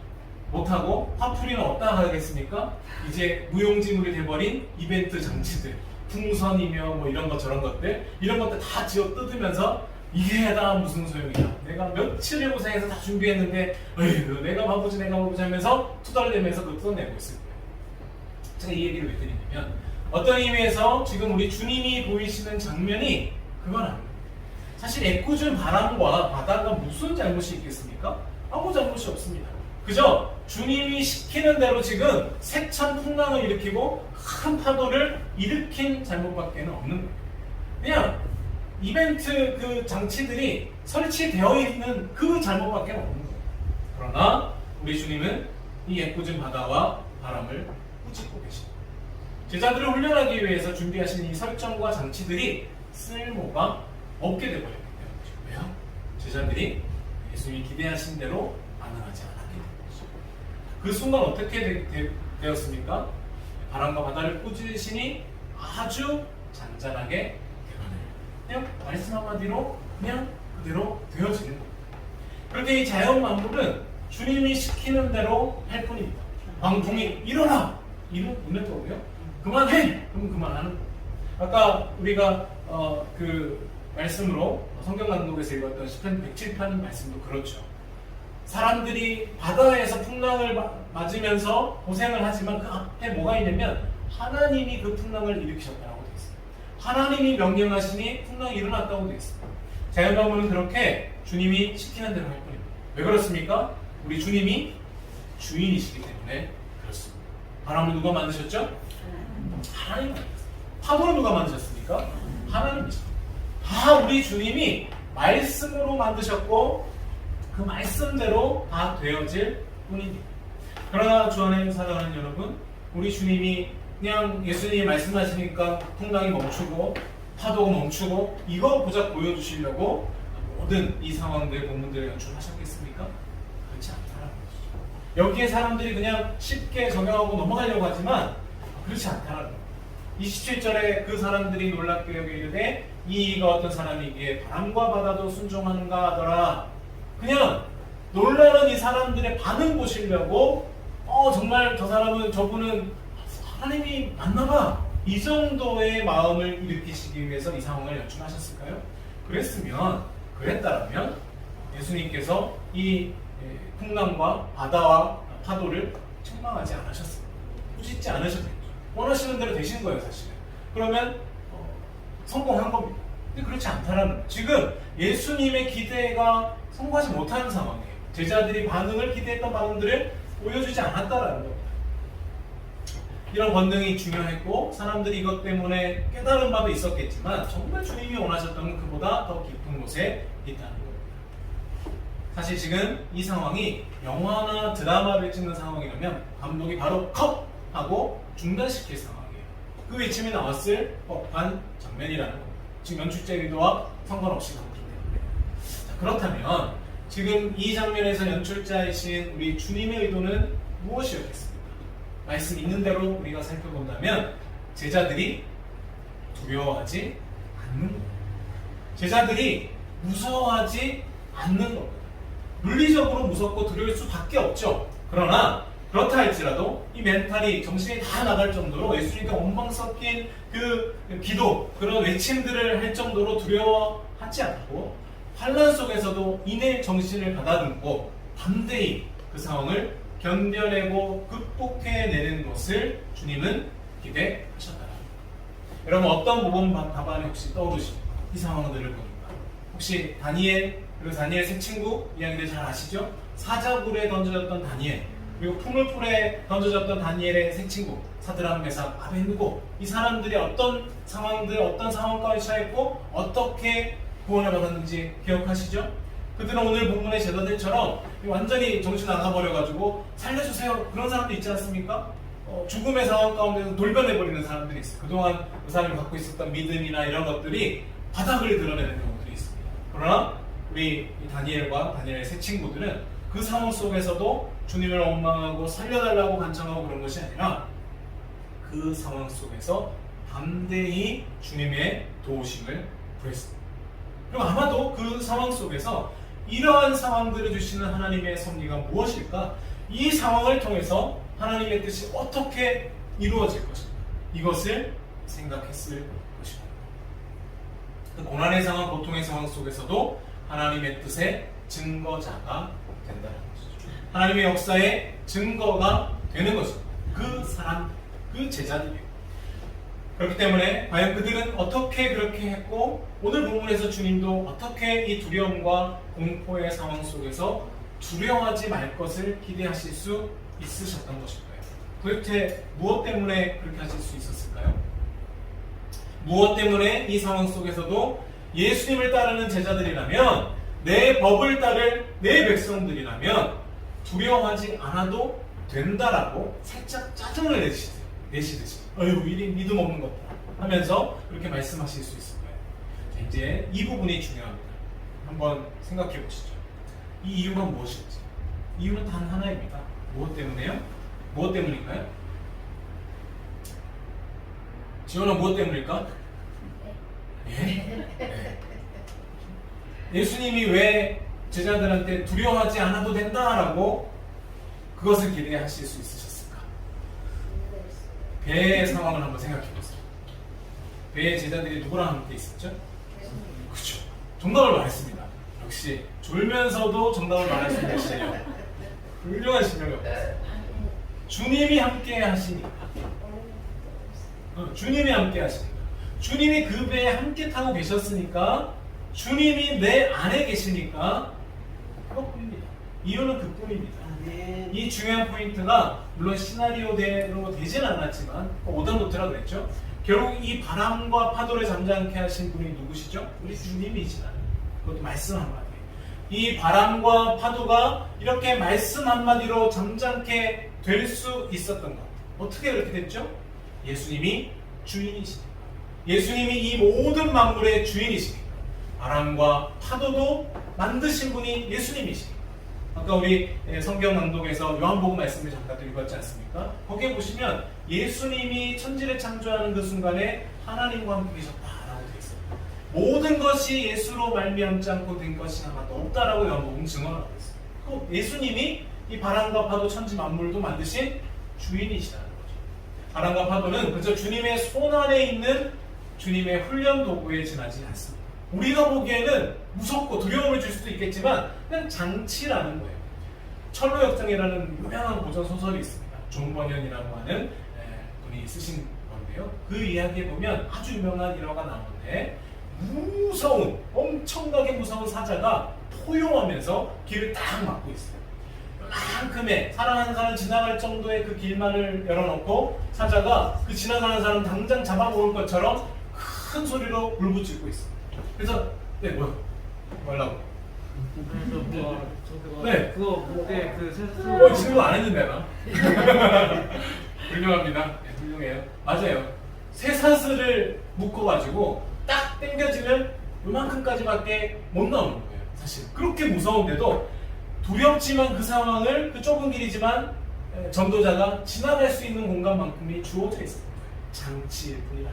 못하고 화풀이는 어디다 하겠습니까? 이제 무용지물이 돼버린 이벤트 장치들, 풍선이며 뭐 이런 것 저런 것들 이런 것들 다 지어 뜯으면서 이게 다 무슨 소용이야. 내가 며칠을 고생해서 다 준비했는데 어휴 내가 바보지 하면서 투덜대면서 그거 뜯어내고 있을 거예요. 제가 이 얘기를 왜 드리냐면 어떤 의미에서 지금 우리 주님이 보이시는 장면이 그건 아닙니다. 사실 애꿎은 바람과 바다가 무슨 잘못이 있겠습니까? 아무 잘못이 없습니다. 그저 주님이 시키는 대로 지금 세찬 풍랑을 일으키고 큰 파도를 일으킨 잘못밖에 없는 거예요. 그냥 이벤트 그 장치들이 설치되어 있는 그 잘못밖에 없는 거예요. 그러나 우리 주님은 이 애꿎은 바다와 바람을 꾸짖고 계십니다. 제자들을 훈련하기 위해서 준비하신 이 설정과 장치들이 쓸모가 없게 되어버렸기 때문이죠. 왜요? 제자들이 예수님이 기대하신 대로 반응하지 않았기 때문이죠. 그 순간 어떻게 되었습니까? 바람과 바다를 꾸짖으시니 아주 잔잔하게 그냥 말씀 한마디로 그냥 그대로 되어지는 겁니다. 그렇게 이 자연 만물은 주님이 시키는 대로 할 뿐입니다. 광풍이 일어나! 이랬더라고요. 그만해! 그럼 그만하는 거예요. 아까 우리가 그 말씀으로 성경 강독에서 읽었던 시편 107편 말씀도 그렇죠. 사람들이 바다에서 풍랑을 맞으면서 고생을 하지만 그 앞에 뭐가 있냐면 하나님이 그 풍랑을 일으키셨다고 되어 있어요. 하나님이 명령하시니 풍랑이 일어났다고 되어 있습니다. 자연만물은 그렇게 주님이 시키는 대로 할 뿐입니다. 왜 그렇습니까? 우리 주님이 주인이시기 때문에 그렇습니다. 바람을 누가 만드셨죠? 하나님 만드셨어요. 파도를 누가 만드셨습니까? 하나님이죠. 다 우리 주님이 말씀으로 만드셨고 그 말씀대로 다 되어질 뿐입니다. 그러나 주 안에 사랑하는 여러분, 우리 주님이 그냥 예수님이 말씀하시니까 풍랑이 멈추고 파도가 멈추고 이거 보자 보여주시려고 모든 이 상황들 본문들을 연출하셨겠습니까? 그렇지 않다라는 것이죠. 여기에 사람들이 그냥 쉽게 적용하고 넘어가려고 하지만 그렇지 않다라는 거예요. 27절에 그 사람들이 놀랍게 여겨 이르되 이가 어떤 사람이기에 바람과 바다도 순종하는가 하더라. 그냥 놀라는 이 사람들의 반응 보시려고 정말 저분은 하나님이 맞나봐 이 정도의 마음을 일으키시기 위해서 이 상황을 연출하셨을까요? 그랬다면 예수님께서 이 풍랑과 바다와 파도를 책망하지 않으셨습니다. 꾸짖지 않으셨겠죠. 원하시는 대로 되신 거예요, 사실은. 그러면 성공한 겁니다. 근데 그렇지 않다라는 거예요. 지금 예수님의 기대가 성공하지 못하는 상황이에요. 제자들이 기대했던 반응들을 보여주지 않았다라는 겁니다. 이런 권능이 중요했고 사람들이 이것 때문에 깨달은 바도 있었겠지만 정말 주님이 원하셨던 건 그보다 더 깊은 곳에 있다는 겁니다. 사실 지금 이 상황이 영화나 드라마를 찍는 상황이라면 감독이 바로 컷! 하고 중단시킬 상황이에요. 그 외침이 나왔을 법한 장면이라는 겁니다. 지금 연출자 의도와 상관없이 그렇기 때문에. 자, 그렇다면 지금 이 장면에서 연출자이신 우리 주님의 의도는 무엇이었겠습니까? 말씀 있는 대로 우리가 살펴본다면 제자들이 두려워하지 않는 겁니다. 제자들이 무서워하지 않는 겁니다. 물리적으로 무섭고 두려울 수밖에 없죠. 그러나 그렇다 할지라도 이 멘탈이 정신이 다 나갈 정도로 예수님께 엉망 섞인 그 기도, 그런 외침들을 할 정도로 두려워하지 않고 환난 속에서도 이내 정신을 가다듬고 담대히 그 상황을 견뎌내고 극복해내는 것을 주님은 기대하셨다. 여러분 어떤 부분 답안이 혹시 떠오르십니까? 이 상황들을 보니까 혹시 다니엘, 그리고 다니엘 세 친구 이야기들 잘 아시죠? 사자굴에 던져졌던 다니엘, 그리고 풍물불에 던져졌던 다니엘의 세 친구 사드락, 메삭, 아벤느고, 이 사람들이 어떤 상황들, 어떤 상황까지 처했고 어떻게 구원을 받았는지 기억하시죠? 그들은 오늘 본문의 제자들처럼 완전히 정신 나가버려가지고 살려주세요 그런 사람도 있지 않습니까? 죽음의 상황 가운데서 돌변해버리는 사람들이 있어요. 그동안 그 사람이 갖고 있었던 믿음이나 이런 것들이 바닥을 드러내는 경우들이 있습니다. 그러나 우리 다니엘과 다니엘의 세 친구들은 그 상황 속에서도 주님을 원망하고 살려달라고 간청하고 그런 것이 아니라 그 상황 속에서 담대히 주님의 도우심을 구했습니다. 그리고 아마도 그 상황 속에서 이러한 상황들을 주시는 하나님의 섭리가 무엇일까? 이 상황을 통해서 하나님의 뜻이 어떻게 이루어질 것인가? 이것을 생각했을 것입니다. 그 고난의 상황, 고통의 상황 속에서도 하나님의 뜻의 증거자가 된다는 것이죠. 하나님의 역사의 증거가 되는 것입니다. 그 사람, 그 제자들이에요. 그렇기 때문에 과연 그들은 어떻게 그렇게 했고 오늘 본문에서 주님도 어떻게 이 두려움과 공포의 상황 속에서 두려워하지 말 것을 기대하실 수 있으셨던 것일까요? 도대체 무엇 때문에 그렇게 하실 수 있었을까요? 무엇 때문에 이 상황 속에서도 예수님을 따르는 제자들이라면, 내 법을 따를 내 백성들이라면 두려워하지 않아도 된다라고 살짝 짜증을 내시듯이 어휴 이리 믿음 없는 것다 하면서 그렇게 말씀하실 수 있을 거예요. 자, 이제 이 부분이 중요합니다. 한번 생각해 보시죠. 이 이유가 무엇일지. 이유는 단 하나입니다. 무엇 때문에요? 무엇 때문일까요? 지원아 무엇 때문일까? 예? 네. 예수님이 왜 제자들한테 두려워하지 않아도 된다라고 그것을 기대하실 수 있으셨을까? 배의 상황을 한번 생각해 보세요. 배의 제자들이 누구랑 함께 있었죠? 그렇죠. 정답을 말했습니다. 역시 졸면서도 정답을 말할 수 있는 실력. 훌륭한 실력이 없어요. 주님이 함께 하시니까. 주님이 함께 하시니까. 주님이 그 배에 함께 타고 계셨으니까, 주님이 내 안에 계시니까 그것뿐입니다. 이유는 그뿐입니다. 이 중요한 포인트가 물론 시나리오대로 되진 않았지만 오답노트라 그랬죠. 결국 이 바람과 파도를 잠잠케 하신 분이 누구시죠? 우리 주님이시라는, 그것도 말씀 한마디. 이 바람과 파도가 이렇게 말씀 한마디로 잠잠케 될 수 있었던 것. 어떻게 그렇게 됐죠? 예수님이 주인이시니까. 예수님이 이 모든 만물의 주인이시니까. 바람과 파도도 만드신 분이 예수님이시니까. 아까 우리 성경 낭독에서 요한복음 말씀을 잠깐 읽었지 않습니까? 거기에 보시면 예수님이 천지를 창조하는 그 순간에 하나님과 함께 계셨다라고 되어 있어요. 모든 것이 예수로 말미암지 않고 된 것이 하나도 없다라고 요한복음 증언하고 있어요. 예수님이 이 바람과 파도, 천지 만물도 만드신 주인이시라는 거죠. 바람과 파도는 그저 주님의 손 안에 있는 주님의 훈련 도구에 지나지 않습니다. 우리가 보기에는 무섭고 두려움을 줄 수도 있겠지만 그냥 장치라는 거예요. 철로역정이라는 유명한 고전 소설이 있습니다. 존 버년이라고 하는 분이 쓰신 건데요. 그 이야기에 보면 아주 유명한 일화가 나오는데, 무서운, 엄청나게 무서운 사자가 포효하면서 길을 딱 막고 있어요. 이만큼의 사랑하는 사람 지나갈 정도의 그 길만을 열어놓고 사자가 그 지나가는 사람 당장 잡아먹을 것처럼 큰 소리로 울부짖고 있어요. 그래서 뭐라고? 그래서 네. 그거 그때 그 세수. 질문 안 했는데 나. 훌륭합니다. 네, 훌륭해요. 맞아요. 쇠사슬을 묶어가지고 딱 당겨지면 요만큼까지밖에 못 나오는 거예요. 사실 그렇게 무서운데도 두렵지만 그 상황을 그 좁은 길이지만 전도자가 지나갈 수 있는 공간만큼이 주어져 있어요. 장치일 뿐이라.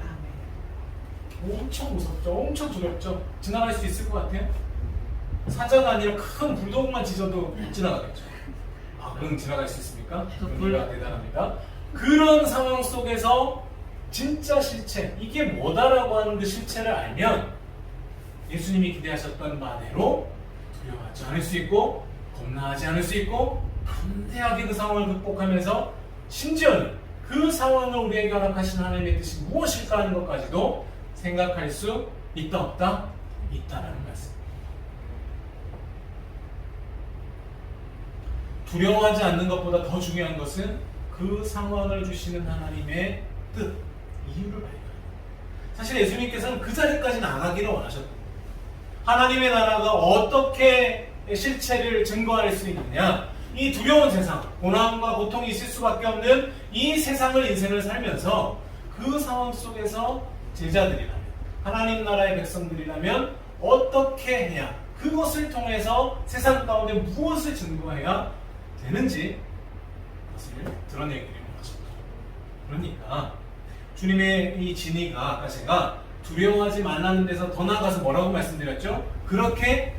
엄청 무섭죠. 엄청 두렵죠. 지나갈 수 있을 것 같아요? 사자가 아니라 큰 불독만 지져도 지나가겠죠. 아, 그럼 지나갈 수 있습니까? 우리가 대단합니다. 그런 상황 속에서 진짜 실체, 이게 뭐다라고 하는 그 실체를 알면 예수님이 기대하셨던 바대로 두려워하지 않을 수 있고 겁나하지 않을 수 있고 담대하게 그 상황을 극복하면서 심지어는 그 상황을 우리에게 허락하신 하나님의 뜻이 무엇일까 하는 것까지도 생각할 수 있다 없다? 있다라는 말씀입니다. 두려워하지 않는 것보다 더 중요한 것은 그 상황을 주시는 하나님의 뜻, 이유를 발견합니다. 사실 예수님께서는 그 자리까지 나가기를 원하셨습니다. 하나님의 나라가 어떻게 실체를 증거할 수 있느냐, 이 두려운 세상, 고난과 고통이 있을 수밖에 없는 이 세상을 인생을 살면서 그 상황 속에서 제자들이라면, 하나님 나라의 백성들이라면 어떻게 해야, 그것을 통해서 세상 가운데 무엇을 증거해야 되는지 그것을 드러내기를 원하셨다. 그러니까 주님의 이 진의가, 아까 제가 두려워하지 말라는 데서 더 나아가서 뭐라고 말씀드렸죠? 그렇게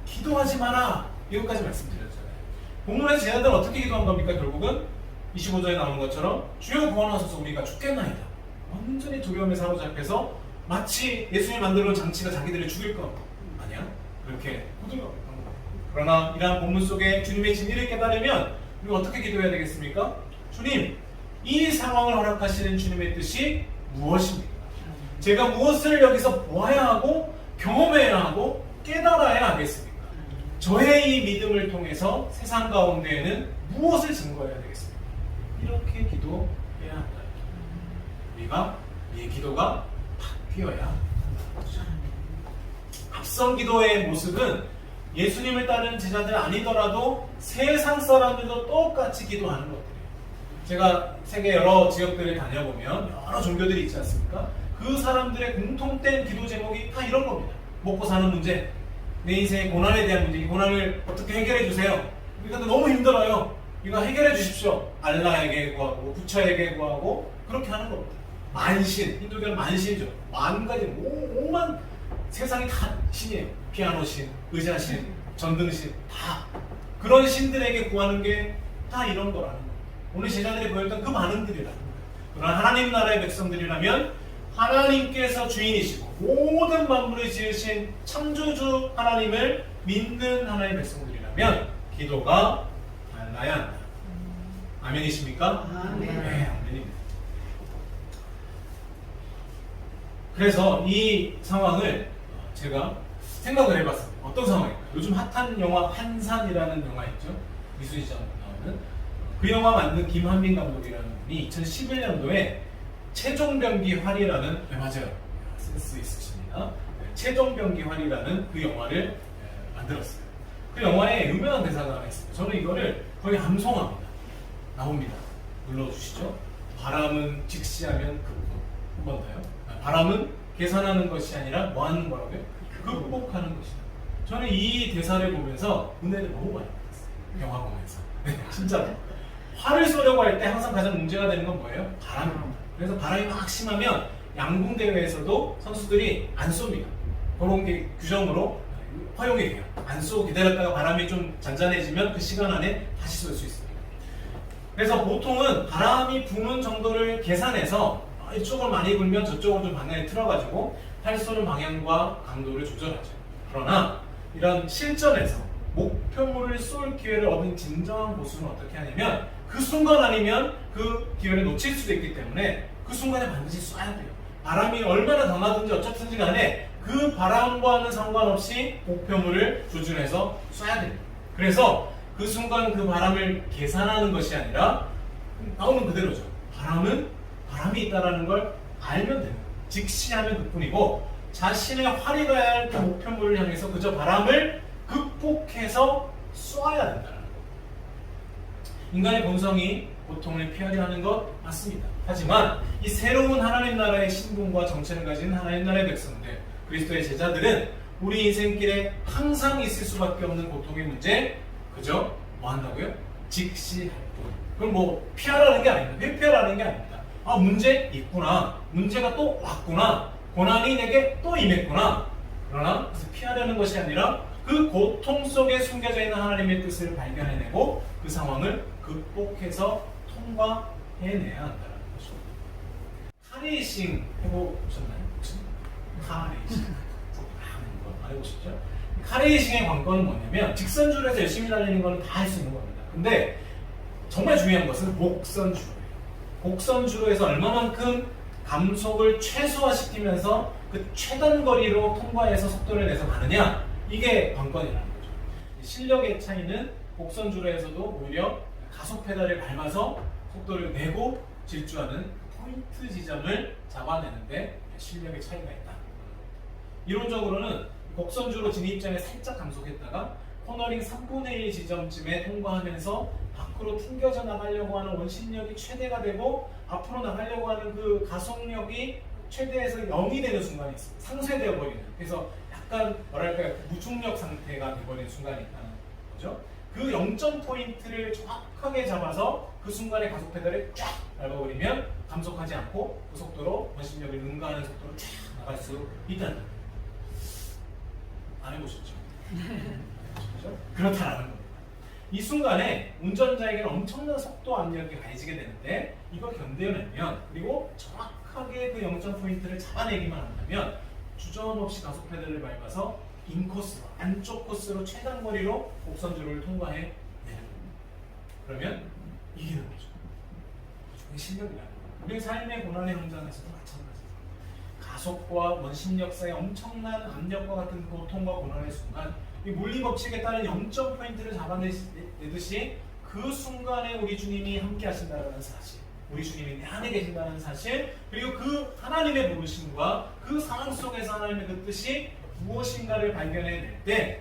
기도하지 마라, 이것까지 말씀드렸잖아요. 본문에서 제자들은 어떻게 기도한 겁니까? 결국은 25절에 나오는 것처럼 주여 구원하소서 우리가 죽겠나이다. 완전히 두려움에 사로잡혀서 마치 예수님이 만들어 놓은 장치가 자기들을 죽일 것 마냥 그렇게 호들갑을 한 거예요. 그러나 이러한 본문 속에 주님의 진리를 깨달으면 우리가 어떻게 기도해야 되겠습니까? 주님, 이 상황을 허락하시는 주님의 뜻이 무엇입니까? 제가 무엇을 여기서 보아야 하고 경험해야 하고 깨달아야 하겠습니까? 저의 이 믿음을 통해서 세상 가운데에는 무엇을 증거해야 되겠습니까? 이렇게 기도해야 한다. 우리가 이 기도가 바뀌어야 한다. 앞선 기도의 모습은 예수님을 따르는 제자들 아니더라도 세상 사람들도 똑같이 기도하는 것들이에요. 제가 세계 여러 지역들을 다녀보면 여러 종교들이 있지 않습니까? 그 사람들의 공통된 기도 제목이 다 이런 겁니다. 먹고 사는 문제, 내 인생의 고난에 대한 문제, 이 고난을 어떻게 해결해 주세요. 우리가 너무 힘들어요. 이거 해결해 주십시오. 알라에게 구하고 부처에게 구하고 그렇게 하는 겁니다. 만신, 힌두교는 만신이죠. 만 가지 오만 세상이 다 신이에요. 피아노 신, 의자 신, 전등 신, 다 그런 신들에게 구하는 게 다 이런 거라는 거예요. 오늘 제자들이 보였던 그 반응들이라는 거예요. 그러나 하나님 나라의 백성들이라면 하나님께서 주인이시고 모든 만물을 지으신 창조주 하나님을 믿는 하나님의 백성들이라면 기도가 달라야 한다. 아멘이십니까? 아멘. 네, 아멘입니다. 그래서 이 상황을 제가 생각을 해봤습니다. 어떤 상황일까요? 요즘 핫한 영화 한산이라는 영화 있죠? 이수지 전 나오는 그 영화 만든 김한민 감독이라는 분이 2011년도에 최종병기 활이라는, 네, 맞아요, 센스 있으십니다. 최종병기 활이라는 그 영화를 만들었어요. 그 영화에 유명한 대사가 하나 있습니다. 저는 이거를 거의 암송합니다. 나옵니다. 눌러주시죠. 바람은 직시하면 극복. 한 번 더요. 바람은 계산하는 것이 아니라 뭐 하는 거라고요? 극복하는 것이다. 저는 이 대사를 보면서 은혜를 너무 많이 받았어요. 영화 보면서. 진짜로. 화를 쏘려고 할 때 항상 가장 문제가 되는 건 뭐예요? 바람입니다. 그래서 바람이 막 심하면 양궁 대회에서도 선수들이 안 쏩니다. 그런 게 규정으로 허용이 돼요. 안 쏘고 기다렸다가 바람이 좀 잔잔해지면 그 시간 안에 다시 쏠 수 있습니다. 그래서 보통은 바람이 부는 정도를 계산해서 이쪽을 많이 불면 저쪽을 좀 방향에 틀어가지고 활 쏘는 방향과 강도를 조절하죠. 그러나 이런 실전에서 목표물을 쏠 기회를 얻은 진정한 고수는 어떻게 하냐면 그 순간 아니면 그 기회를 놓칠 수도 있기 때문에 그 순간에 반드시 쏴야 돼요. 바람이 얼마나 강하든지 어쨌든지 간에 그 바람과는 상관없이 목표물을 조준해서 쏴야 돼요. 그래서 그 순간 그 바람을 계산하는 것이 아니라 나오는 그대로죠. 바람은 바람이 있다는 걸 알면 돼요. 직시하면 그뿐이고 자신의 활이 가야 할 그 목표물을 향해서 그저 바람을 극복해서 쏘아야 된다는 거. 인간의 본성이 고통을 피하려 하는 것 맞습니다. 하지만 이 새로운 하나님 나라의 신분과 정체를 가진 하나님 나라의 백성들, 그리스도의 제자들은 우리 인생길에 항상 있을 수밖에 없는 고통의 문제, 그저 뭐 한다고요? 직시할 뿐. 그럼 뭐 피하라는 게 아닙니다. 회피하라는 게 아닙니다. 아, 문제 있구나. 문제가 또 왔구나. 고난이 내게 또 임했구나. 그러나 그래서 피하려는 것이 아니라 그 고통 속에 숨겨져 있는 하나님의 뜻을 발견해내고 그 상황을 극복해서 통과해내야 한다는 것입니다. 카레이싱 해보셨나요? 혹시? 카레이싱 하는 거 안 해보셨죠? 카레이싱의 관건은 뭐냐면 직선주로에서 열심히 달리는 거는 다 할 수 있는 겁니다. 근데 정말 중요한 것은 곡선주로예요. 곡선주로에서 얼마만큼 감속을 최소화시키면서 그 최단 거리로 통과해서 속도를 내서 가느냐, 이게 관건이라는 거죠. 실력의 차이는 곡선주로에서도 오히려 가속 페달을 밟아서 속도를 내고 질주하는 포인트 지점을 잡아내는데 실력의 차이가 있다. 이론적으로는 곡선주로 진입장에 살짝 감속했다가 코너링 3분의 1 지점쯤에 통과하면서 밖으로 튕겨져 나가려고 하는 원심력이 최대가 되고 앞으로 나가려고 하는 그 가속력이 최대에서 0이 되는 순간이 있습니다. 상쇄되어 버리는. 그래서 약간 뭐랄까요, 무중력 상태가 되어버리는 순간이 있다는 거죠. 그 0점 포인트를 정확하게 잡아서 그 순간에 가속 페달을 쫙 밟아버리면 감속하지 않고 그 속도로 원심력을 능가하는 속도로 쫙 나갈 수 있다는 거예요. 안 해보셨죠? 그렇죠? 그렇다는 겁니다. 이 순간에 운전자에게는 엄청난 속도 압력이 가해지게 되는데 이걸 견뎌내면, 그리고 정확하게 그 0점 포인트를 잡아내기만 한다면 주저없이 가속 페달을 밟아서 인코스로, 안쪽 코스로 최단 거리로 곡선주로를 통과해 내는 겁니다. 그러면 이기는 거죠. 그게 실력이라는 거예요. 우리 삶의 고난의 현장에서도 마찬가지예요. 가속과 원심력 사이의 엄청난 압력과 같은 고통과 고난의 순간, 이 물리 법칙에 따른 0점 포인트를 잡아내듯이 그 순간에 우리 주님이 함께 하신다는 사실, 우리 주님이 내 안에 계신다는 사실, 그리고 그 하나님의 부르심과 그 상황 속에서 하나님의 그 뜻이 무엇인가를 발견해낼 때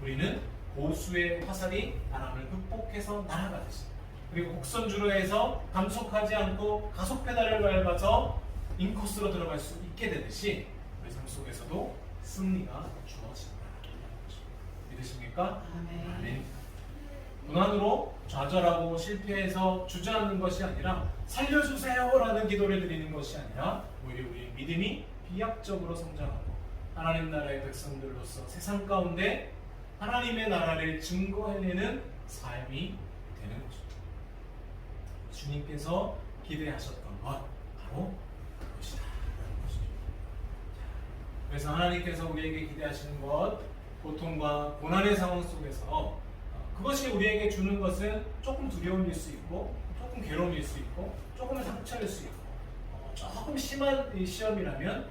우리는 고수의 화살이 바람을 극복해서 날아가듯이, 그리고 곡선주로에서 감속하지 않고 가속 페달을 밟아서 인코스로 들어갈 수 있게 되듯이 우리 삶 속에서도 승리가 주어진다. 믿으십니까? 아멘. 고난으로 좌절하고 실패해서 주저앉는 것이 아니라 살려주세요라는 기도를 드리는 것이 아니라 오히려 우리의 믿음이 비약적으로 성장하고 하나님 나라의 백성들로서 세상 가운데 하나님의 나라를 증거해내는 삶이 되는 것입니다. 주님께서 기대하셨던 것 바로 그것이다 라는 것이죠. 그래서 하나님께서 우리에게 기대하시는 것, 고통과 고난의 상황 속에서 그것이 우리에게 주는 것은 조금 두려움일 수 있고, 조금 괴로움일 수 있고, 조금은 상처일 수 있고, 조금 심한 시험이라면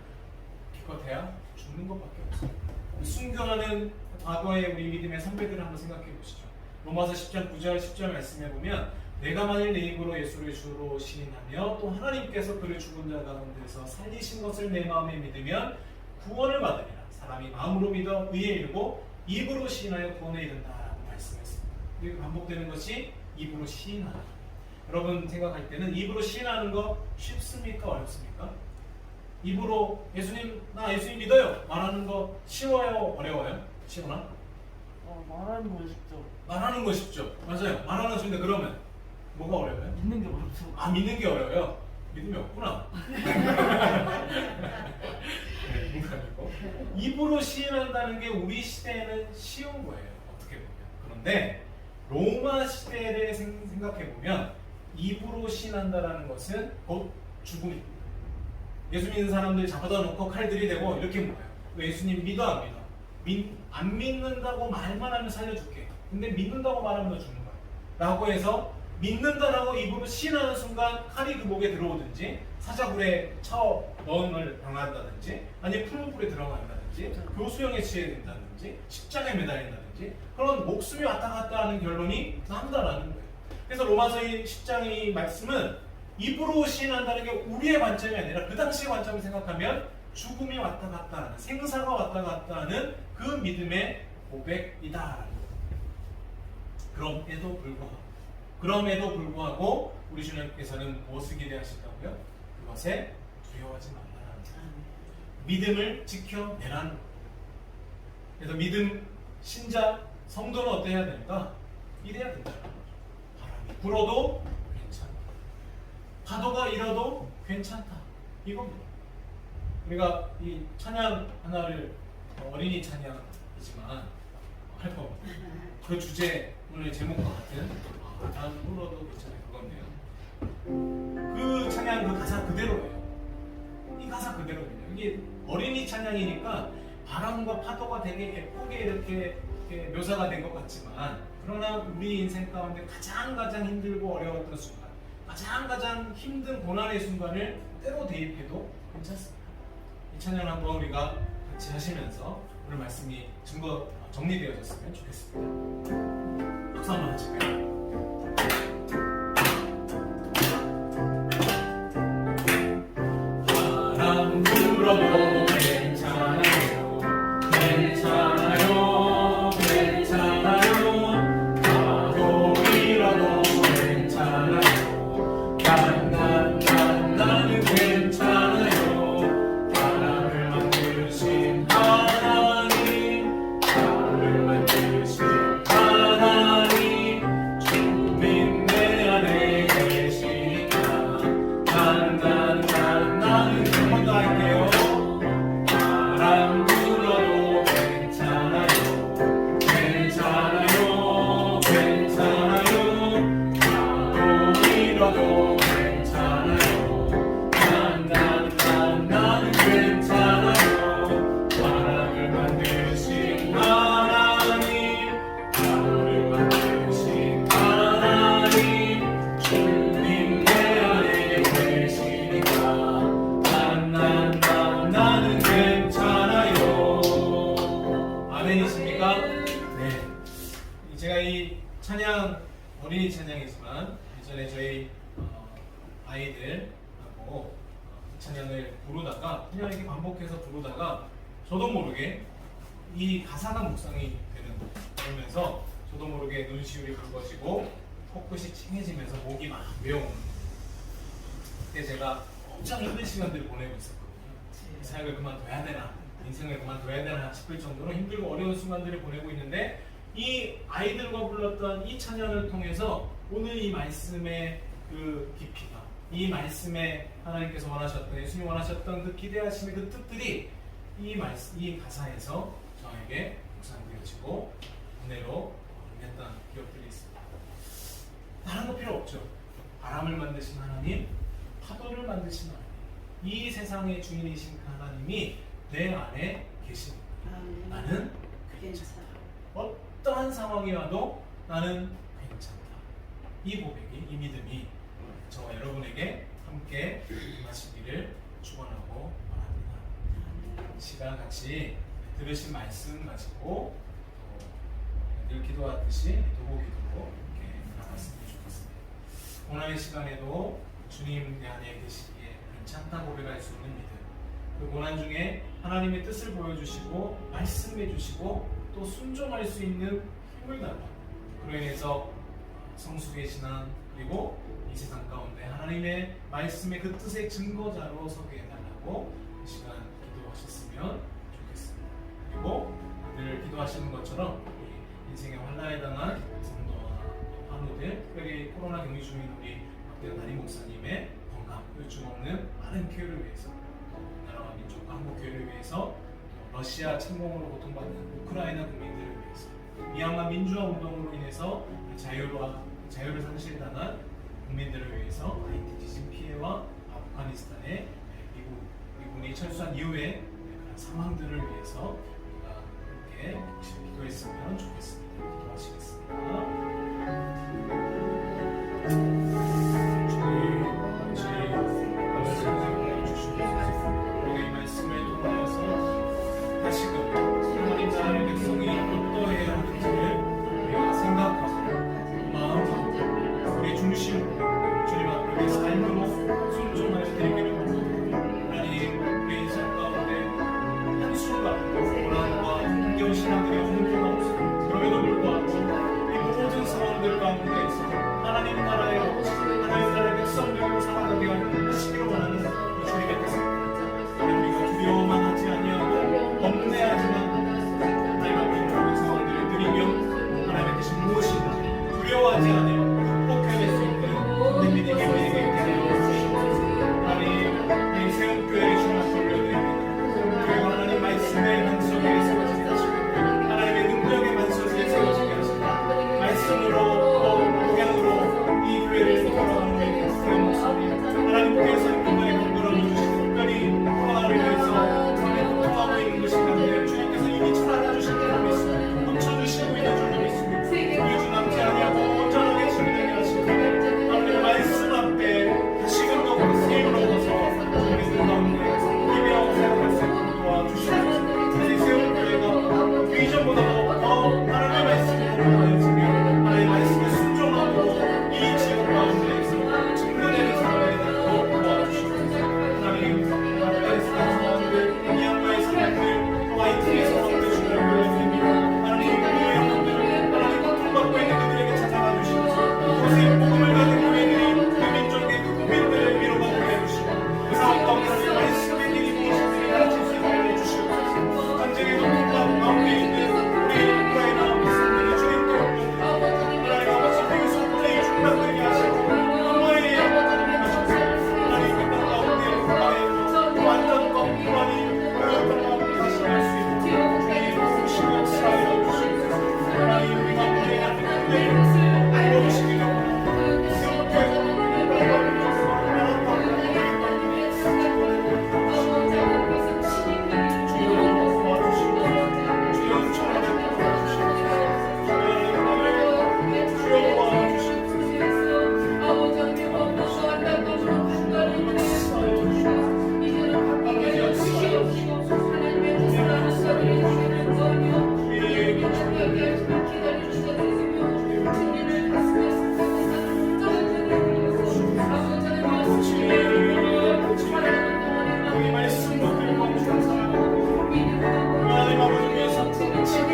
기껏해야 죽는 것밖에 없습니다. 순교하는 과거의 우리 믿음의 선배들을 한번 생각해 보시죠. 로마서 10장 9절 10절 말씀해 보면 내가 만일 내 입으로 예수를 주로 시인하며 또 하나님께서 그를 죽은 자 가운데서 살리신 것을 내 마음에 믿으면 구원을 받으리라. 사람이 마음으로 믿어 의에 이르고 입으로 시인하여 구원에 이른다라고 말씀했습니다. 이게 반복되는 것이 입으로 시인하는. 여러분 생각할 때는 입으로 시인하는 거 쉽습니까? 어렵습니까? 입으로 나 예수님 믿어요 말하는 거 쉬워요? 어려워요? 시원아? 말하는 거 쉽죠. 말하는 거 쉽죠. 맞아요. 말하는 거 쉽는데 그러면 뭐가 어려워요? 믿는 게 어렵죠. 아, 믿는 게 어려워요? 믿음이 없구나. 입으로 시인한다는 게 우리 시대에는 쉬운 거예요. 어떻게 보면. 그런데 로마 시대를 생각해 보면 입으로 시인한다는 것은 곧 죽음입니다. 예수 믿는 사람들 잡아다 놓고 칼들이 대고 이렇게 물어요. 예수님 믿어 안 믿어? 안 믿는다고 말만 하면 살려줄게. 근데 믿는다고 말하면 너 죽는 거야. 라고 해서 믿는다라고 입으로 시인하는 순간 칼이 그 목에 들어오든지 사자굴에 쳐 넣음을 당한다든지 아니면 풀무불에 들어간다든지 교수형에 치해된다든지 십자가에 매달린다든지 그런 목숨이 왔다 갔다 하는 결론이 난다라는 거예요. 그래서 로마서 10장의 말씀은 입으로 시인한다는 게 우리의 관점이 아니라 그 당시의 관점을 생각하면 죽음이 왔다 갔다 하는, 생사가 왔다 갔다 하는 그 믿음의 고백이다라는 거예요. 그럼에도 불구하고 우리 주님께서는 무엇을 기대하신다고요? 그것에 두려워하지 말라는 거예요. 믿음을 지켜내라는 거예요. 그래서 믿음 신자 성도는 어때야 될까? 이래야 된다는 거죠. 바람이 불어도 괜찮다. 파도가 일어도 괜찮다. 이겁니다. 우리가 이 찬양 하나를 어린이 찬양이지만 할 겁니다. 그 주제 오늘 제목과 같은 바람 불어도 괜찮아요. 그건데요. 그 찬양 그 가사 그대로예요. 이 가사 그대로예요. 이게 어린이 찬양이니까 바람과 파도가 되게 예쁘게 이렇게 묘사가 된 것 같지만 그러나 우리 인생 가운데 가장 힘들고 어려웠던 순간 가장 힘든 고난의 순간을 때로 대입해도 괜찮습니다. 이 찬양 한번 우리가 같이 하시면서 오늘 말씀이 정리되어졌으면 좋겠습니다. 박수 한번 하실까요? 바람 불어도 괜찮아요. 괜찮아요. 괜찮아요. 파도 일어도 괜찮아요. 나는 괜찮아요. 바람을 만드신 하나님, 바람을 만드신 하나님, 주님 내 안에 계시니까 나는 한 번 더 할게요. 바람 불어도 괜찮아요. 괜찮아요. 괜찮아요. 파도 일어도 괜찮아요. 나는 괜찮아요. 바람을 만드신 하나님, 바람을 만드신 하나님, 주님 내 안에 계시니까 나는 괜찮아요. 아멘이십니까? 네. 제가 이 찬양 어린이 찬양이지만 예전에 저희 아이들하고 이 찬양을 부르다가 그냥 이렇게 반복해서 부르다가 저도 모르게 이 가사가 묵상이 되면서 저도 모르게 눈시울이 붉어지고 코끝이 찡해지면서 목이 막 메어오는 그때 제가 엄청 힘든 시간들을 보내고 있었거든요. 사역을 그만둬야 되나, 인생을 그만둬야 되나 싶을 정도로 힘들고 어려운 순간들을 보내고 있는데 이 아이들과 불렀던 이 찬양을 통해서 오늘 이 말씀의 그 깊이가, 이 말씀에 하나님께서 원하셨던, 예수님이 원하셨던 그 기대하시는 그 뜻들이 이 가사에서 저에게 묵상되어지고 은혜로 임했던 기억들이 있습니다. 다른 거 필요 없죠. 바람을 만드신 하나님, 파도를 만드신 하나님, 이 세상의 주인이신 하나님이 내 안에 계십니다. 나는 괜찮다. 어떠한 상황이 와도 나는 괜찮다. 이 고백이, 이 믿음이 저와 여러분에게 함께 임하시기를 축원하고 바랍니다. 이 시간 같이 들으신 말씀 가지고 늘 기도하듯이 도고 기도로 이렇게 나갔으면 좋겠습니다. 고난의 시간에도 주님 내 안에 계시기에 괜찮다 고백할 수 있는 믿음, 그 고난 중에 하나님의 뜻을 보여주시고 말씀해 주시고 또 순종할 수 있는 힘을 달라. 그로 인해서 성숙의 신앙 그리고 이 세상 가운데 하나님의 말씀의 그 뜻의 증거자로 서게 해달라고 이 시간 기도하셨으면 좋겠습니다. 그리고 늘 기도하시는 것처럼 인생의 환난에 당한 성도와 환우들, 특별히 코로나 격리 중인 우리 박대현 담임 목사님의 건강, 요즘 없는 많은 교회를 위해서, 나라와 민족과 한국 교회를 위해서, 또 러시아 침공으로 고통받는 우크라이나 국민들을 위해서, 미얀마 민주화 운동으로 인해서 자유를 상실당한 국민들을 위해서, 하이티 지진 피해와 아프가니스탄의 미군이 철수한 이후에 그런 상황들을 위해서 우리가 함께 기도했으면 좋겠습니다. 기도하시겠습니다. 우리가 이 말씀을 통하여서 다시금 하나님 나라의 백성이 어떠해야 하는지를 우리가 생각하고 마음으로 우리 중심으로 주님 앞에 삶으로 순종하여 드리기를 원합니다. 하나님 우리 인생 가운데 한순간 고난과 힘겨운 신앙들이 없는 때가 없습니다. 그럼에도 불구하고 이 모든 상황 두려워하지 않으며 극복해낼 수 있는 선생님에게 우리에게 되어 주시옵소서. 하나님, 우리 세움교회를 주님 돌려드립니다. 세움교회가 하나님 말씀의 반석에 세워지게 하시고 하나님의 능력의 반석에 세워지게 하시고 말씀으로 또 목양으로 이 교회를 돌아가는 데 세워놓습니다. 하나님께서 인간의 건강을 주시고 특별히 코로나로 인해서 고통하고 있는 것이 한데 주님께서 이미 찾아주신 줄 믿습니다. 고쳐주시고 있는 줄 믿습니다. 우리 주 남지 아니하고 온전하게 준비되게 하시고 하나님의 말씀 앞에 다시금 더욱 세임을 얻어서 주님의 가운데 기대하고 생각할 수 있도록 도와주시옵소서. 사실 세움교회가 그 이전보다도 더 하나님의 말씀을 공부하였으며 하나님의 말씀에 순종하고 이 지역 가운데에서 증거되는 사람이 되도록 도와주시옵소서. 하나님, 아프가니스탄 사람들, 미얀마의 사람들, 또 하이티의 사람들 주님을 불러드립니다. 하나님, 교회 여러분들, 하나님 고통받고 있는 그들에게 찾아가 주시옵소서. 그곳에 복음을 가진 교회들이 그 민족의 그 국민들을 위로받게 해주시고 그 상황 가운데 하나님 말씀의 일이 무엇인지 가르칠 수 있게 해주시옵소서. 전쟁의 고통 가운데 있는 우리 우크라이나 백성들이 주님께 올려드립니다. 하나님 아버지 거기서 분명히 중단되게 하시고 평화의 영광을 하셔서 하나님 그 땅 가운데 평화의 완전과 평안이 그땅 다시 할 수 있도록 주님 신경 쓰여 주시옵소서. 하나님 우리가 우리의 하나님을 알려주시기를 원합니다. 세움교회가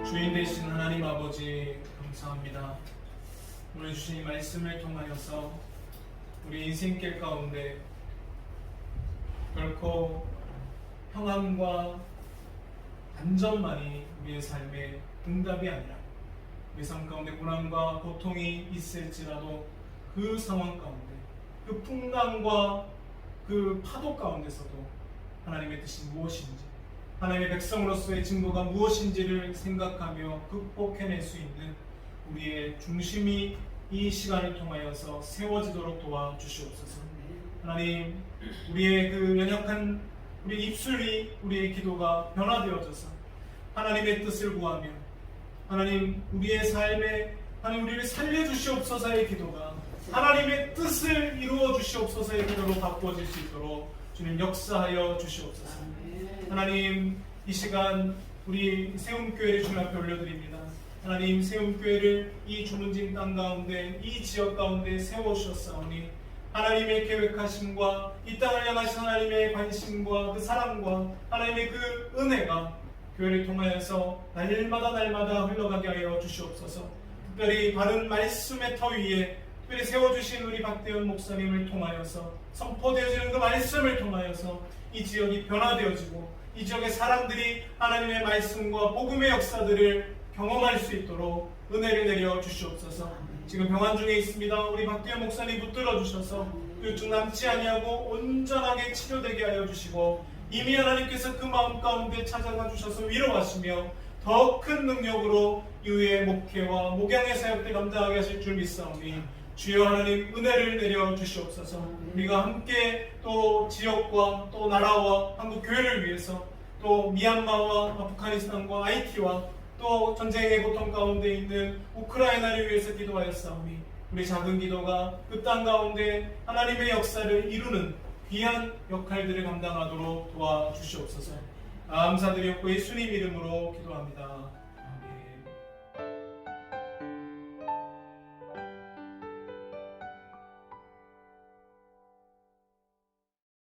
주인 되신 하나님 아버지 감사합니다. 오늘 주신 이 말씀을 통하여서 우리 인생길 가운데 결코 평안과 안전만이 우리의 삶의 응답이 아니라 우리 삶 가운데 고난과 고통이 있을지라도 그 상황 가운데 그 풍랑과 그 파도 가운데서도 하나님의 뜻이 무엇인지 하나님의 백성으로서의 증거가 무엇인지를 생각하며 극복해낼 수 있는 우리의 중심이 이 시간을 통하여서 세워지도록 도와주시옵소서. 하나님, 우리의 그 연약한 우리 입술이 우리의 기도가 변화되어져서 하나님의 뜻을 구하며 하나님 우리의 삶에 하나님 우리를 살려주시옵소서의 기도가 하나님의 뜻을 이루어 주시옵소서의 기도로 바꿔질 수 있도록 주님 역사하여 주시옵소서. 하나님, 이 시간 우리 세움교회를 주님 앞에 올려드립니다. 하나님, 세움교회를 이 주문진 땅 가운데 이 지역 가운데 세워주셨사오니 하나님의 계획하심과 이 땅을 향하신 하나님의 관심과 그 사랑과 하나님의 그 은혜가 교회를 통하여서 날마다 흘러가게 하여 주시옵소서. 특별히 바른 말씀의 터 위에 특별히 세워주신 우리 박대현 목사님을 통하여서 선포되어지는 그 말씀을 통하여서 이 지역이 변화되어지고 이 지역의 사람들이 하나님의 말씀과 복음의 역사들을 경험할 수 있도록 은혜를 내려 주시옵소서. 지금 병환 중에 있습니다. 우리 박대현 목사님 붙들어 주셔서 그 남지 아니하고 온전하게 치료되게 하여 주시고 이미 하나님께서 그 마음 가운데 찾아가 주셔서 위로하시며 더 큰 능력으로 이후의 목회와 목양의 사역들 감당하게 하실 줄 믿사오니 주여 하나님 은혜를 내려 주시옵소서. 우리가 함께 또 지역과 또 나라와 한국 교회를 위해서 또 미얀마와 아프가니스탄과 하이티와 또 전쟁의 고통 가운데 있는 우크라이나를 위해서 기도하였사오니 우리 작은 기도가 그 땅 가운데 하나님의 역사를 이루는 귀한 역할들을 감당하도록 도와주시옵소서. 감사드렸고 예수님 이름으로 기도합니다.